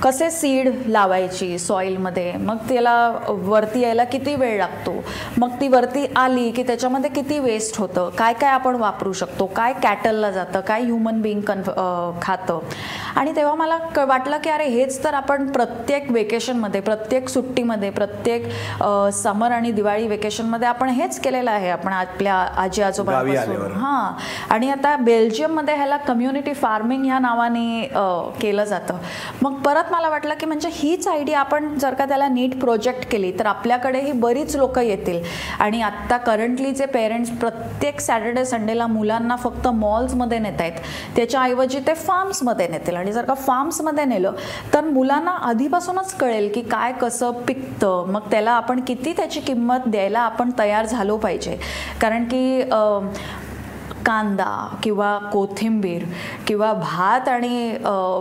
कसे सीड लावायची सॉईलमध्ये, मग त्याला वरती यायला किती वेळ लागतो, मग ती वरती आली की त्याच्यामध्ये किती वेस्ट होतं, काय काय आपण वापरू शकतो, काय कॅटलला जातं, काय ह्युमन बिईंग खातं. आणि तेव्हा मला वाटलं की अरे हेच तर आपण प्रत्येक वेकेशनमध्ये, प्रत्येक सुट्टीमध्ये, प्रत्येक समर आणि दिवाळी वेकेशनमध्ये आपण हेच केलेलं आहे आपण आपल्या आजी आजोबांपासून. हां, आणि आता बेल्जियममध्ये ह्याला कम्युनिटी फार्मिंग ह्या नावाने केलं जातं. मग परत मला वाटलं की म्हणजे हीच आयडिया आपण जर का त्याला नीट प्रोजेक्ट केली तर आपल्याकडेही बरीच लोक येतील. आणि आत्ता करंटली जे पेरेंट्स प्रत्येक सॅटर्डे संडेला मुलांना फक्त मॉल्समध्ये नेत आहेत त्याच्याऐवजी ते फार्म्समध्ये नेतील. आणि जर का फार्म्समध्ये नेलं तर मुलांना आधीपासूनच कळेल की काय कसं पिकतं, मग त्याला आपण किती त्याची किंमत द्यायला आपण तयार झालो पाहिजे. कारण की कांदा किंवा कोथिंबीर किंवा भात आणि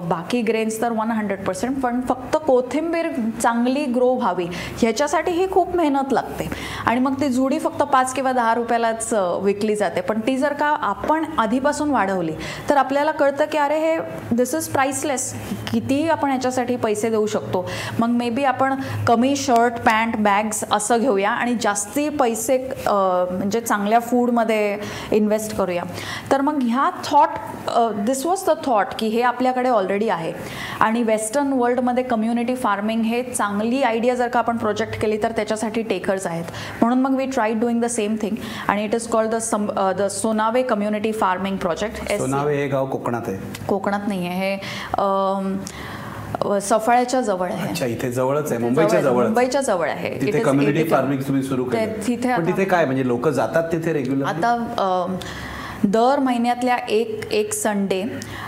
बाकी ग्रेन्स तर 100%, पण फक्त कोथिंबीर चांगली ग्रो व्हावी ह्याच्यासाठी ही खूप मेहनत लागते. आणि मग ती जुडी फक्त 5 किंवा 10 रुपयालाच विकली जाते. पण ती जर का आपण आधीपासून वाढवली तर आपल्याला कळतं की अरे हे दिस इज प्राइसलेस, कितीही आपण ह्याच्यासाठी पैसे देऊ शकतो. मग मे बी आपण कमी शर्ट पॅन्ट बॅग्स असं घेऊया आणि जास्ती पैसे म्हणजे चांगल्या फूडमध्ये इन्व्हेस्ट करूया. तर मग ह्या दिस वॉज द थॉट की हे आपल्याकडे ऑलरेडी आहे. आणि वेस्टर्न वर्ल्डमध्ये कम्युनिटी फार्मिंग हे चांगली आयडिया जर का आपण प्रोजेक्ट केली तर त्याच्यासाठी टेकर्स आहेत. म्हणून मग we try doing the same thing आणि it is called the Sonave community farming project. Sonave हे गाव कोकणात आहे? कोकणात नाही आहे, हे सफाळ्याच्या जवळ आहे. अच्छा, इथे जवळच आहे, मुंबईच्या जवळ आहे. तिथे कम्युनिटी फार्मिंग तुम्ही सुरू केलं. तिथे काय म्हणजे लोक जातात तिथे रेग्युलर? आता दर महिन्यातल्या एक संडे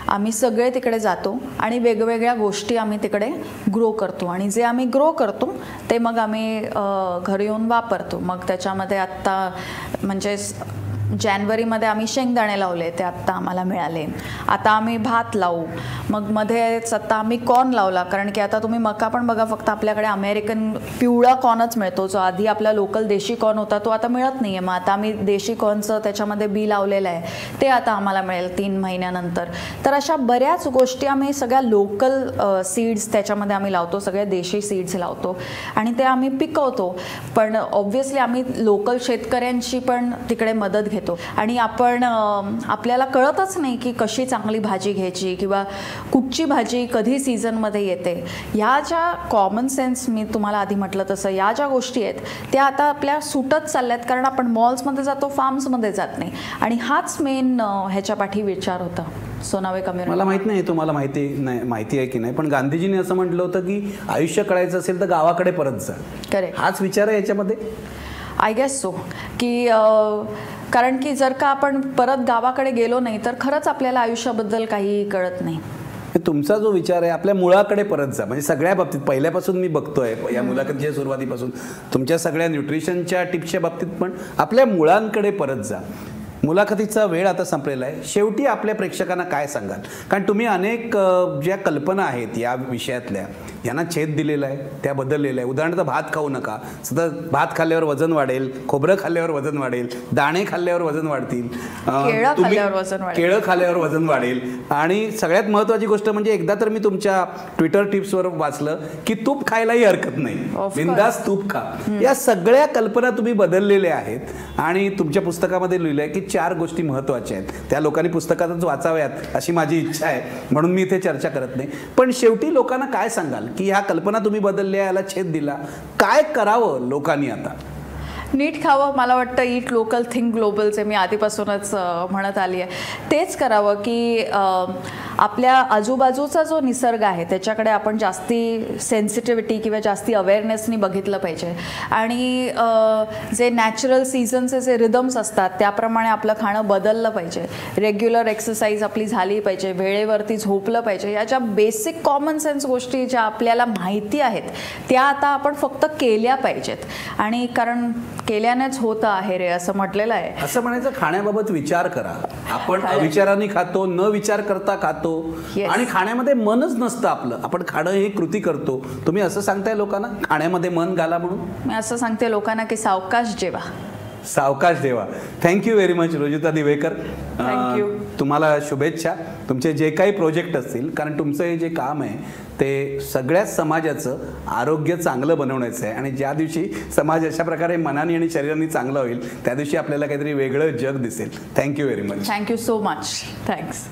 आम्ही सगळे तिकडे जातो आणि वेगवेगळ्या गोष्टी आम्ही तिकडे ग्रो करतो. आणि जे आम्ही ग्रो करतो ते मग आम्ही घरी येऊन वापरतो. मग त्याच्यामध्ये आत्ता म्हणजे जानेवारीमध्ये आम्ही शेंगदाणे लावले, ते आत्ता आम्हाला मिळाले. आता आम्ही भात लावू. मग मध्येच आत्ता आम्ही कॉर्न लावला, कारण की आता तुम्ही मका पण बघा, फक्त आपल्याकडे अमेरिकन पिवळा कॉर्नच मिळतो. जो आधी आपला लोकल देशी कॉर्न होता तो आता मिळत नाही आहे. मग आता आम्ही देशी कॉर्नचं त्याच्यामध्ये बी लावलेलं आहे, ते आता आम्हाला मिळेल 3 महिन्यानंतर. तर अशा बऱ्याच गोष्टी आम्ही सगळ्या लोकल सीड्स त्याच्यामध्ये आम्ही लावतो, सगळे देशी सीड्स लावतो आणि ते आम्ही पिकवतो. पण ऑब्व्हियसली आम्ही लोकल शेतकऱ्यांची पण तिकडे मदत घेतो. आणि आपण आपल्याला कळतच नाही की कशी चांगली भाजी घ्यायची किंवा कुठची भाजी कधी सीझनमध्ये येते. ह्या ज्या कॉमन सेन्स मी तुम्हाला आधी म्हटलं तसं या ज्या गोष्टी आहेत त्या आता आपल्या सुटत चालल्यात, कारण आपण मॉल्समध्ये जातो, फार्म्समध्ये जात नाही. आणि हाच मेन ह्याच्या पाठी विचार होता सोनावे कम्युनिटी. मला माहित नाही तुम्हाला माहिती आहे की नाही, पण गांधीजींनी असं म्हटलं होतं की आयुष्य कळायचं असेल तर गावाकडे परत जा. करेक्ट. हाच विचार आहे याच्यामध्ये? I guess so. की कारण की जर का आपण परत गावाकडे गेलो नाही तर खरंच आपल्याला आयुष्याबद्दल काही कळत नाही. तुमचा जो विचार आहे आपल्या मुळाकडे परत जा, म्हणजे सगळ्या बाबतीत पहिल्यापासून मी बघतोय या मुलाखतीच्या सुरुवातीपासून तुमच्या सगळ्या न्यूट्रिशनच्या टिप्सच्या बाबतीत पण आपल्या मुळांकडे परत जा. मुलाखतीचा वेळ आता संपलेला आहे. शेवटी आपल्या प्रेक्षकांना काय सांगाल? कारण तुम्ही अनेक ज्या कल्पना आहेत या विषयातल्या यांना छेद दिलेला आहे, त्या बदललेलं आहे. उदाहरणार्थ भात खाऊ नका, सतत भात खाल्ल्यावर वजन वाढेल, खोबरं खाल्ल्यावर वजन वाढेल, दाणे खाल्ल्यावर वजन वाढतील, केळं खाल्ल्यावर वजन वाढेल. आणि सगळ्यात महत्त्वाची गोष्ट म्हणजे एकदा तर मी तुमच्या ट्विटर टिप्सवर वाचलं की तूप खायलाही हरकत नाही, बिनधास्त तूप खा. या सगळ्या कल्पना तुम्ही बदललेल्या आहेत आणि तुमच्या पुस्तकामध्ये लिहिलं आहे की 4 गोष्टी महत्त्वाच्या आहेत. त्या लोकांनी पुस्तकातच वाचाव्यात अशी माझी इच्छा आहे, म्हणून मी इथे चर्चा करत नाही. पण शेवटी लोकांना काय सांगाल की ह्या कल्पना तुम्ही बदलल्या, याला छेद दिला, काय करावं लोकांनी आता? नीट खावं. मला वाटतं ईट लोकल थिंक ग्लोबलचे मी आधीपासूनच म्हणत आली आहे. तेच करावं की आपल्या आजूबाजूचा जो निसर्ग आहे त्याच्याकडे आपण जास्ती सेन्सिटिव्हिटी किंवा जास्ती अवेअरनेसनी बघितलं पाहिजे. आणि जे नॅचरल सीझनचे जे रिदम्स असतात त्याप्रमाणे आपलं खाणं बदललं पाहिजे. रेग्युलर एक्सरसाइज आपली झाली पाहिजे. वेळेवरती झोपलं पाहिजे. या ज्या बेसिक कॉमन सेन्स गोष्टी ज्या आपल्याला माहिती आहेत त्या आता आपण फक्त केल्या पाहिजेत. आणि कारण केल्यानेच होतं आहे रे असं म्हटलेलं आहे. असं म्हणायचं खाण्याबाबत विचार करा. आपण अविचाराने खातो, न विचार करता खातो आणि खाण्यामध्ये मनच नसतं आपलं. आपण खाणं ही कृती करतो. तुम्ही असं सांगताय लोकांना खाण्यामध्ये मन घाला म्हणून? मी असं सांगते लोकांना की सावकाश जेवा. सावकाश देवा. Thank you very much Rujuta Diwekar. Thank you. तुम्हाला शुभेच्छा. तुमचे जे काही प्रोजेक्ट असतील, कारण तुमचं हे जे काम आहे ते सगळ्याच समाजाचं आरोग्य चांगलं बनवण्याचं आहे. आणि ज्या दिवशी समाज अशा प्रकारे मनाने आणि शरीराने चांगला होईल त्या दिवशी आपल्याला काहीतरी वेगळं जग दिसेल. Thank you very much. Thank you so much. Thanks.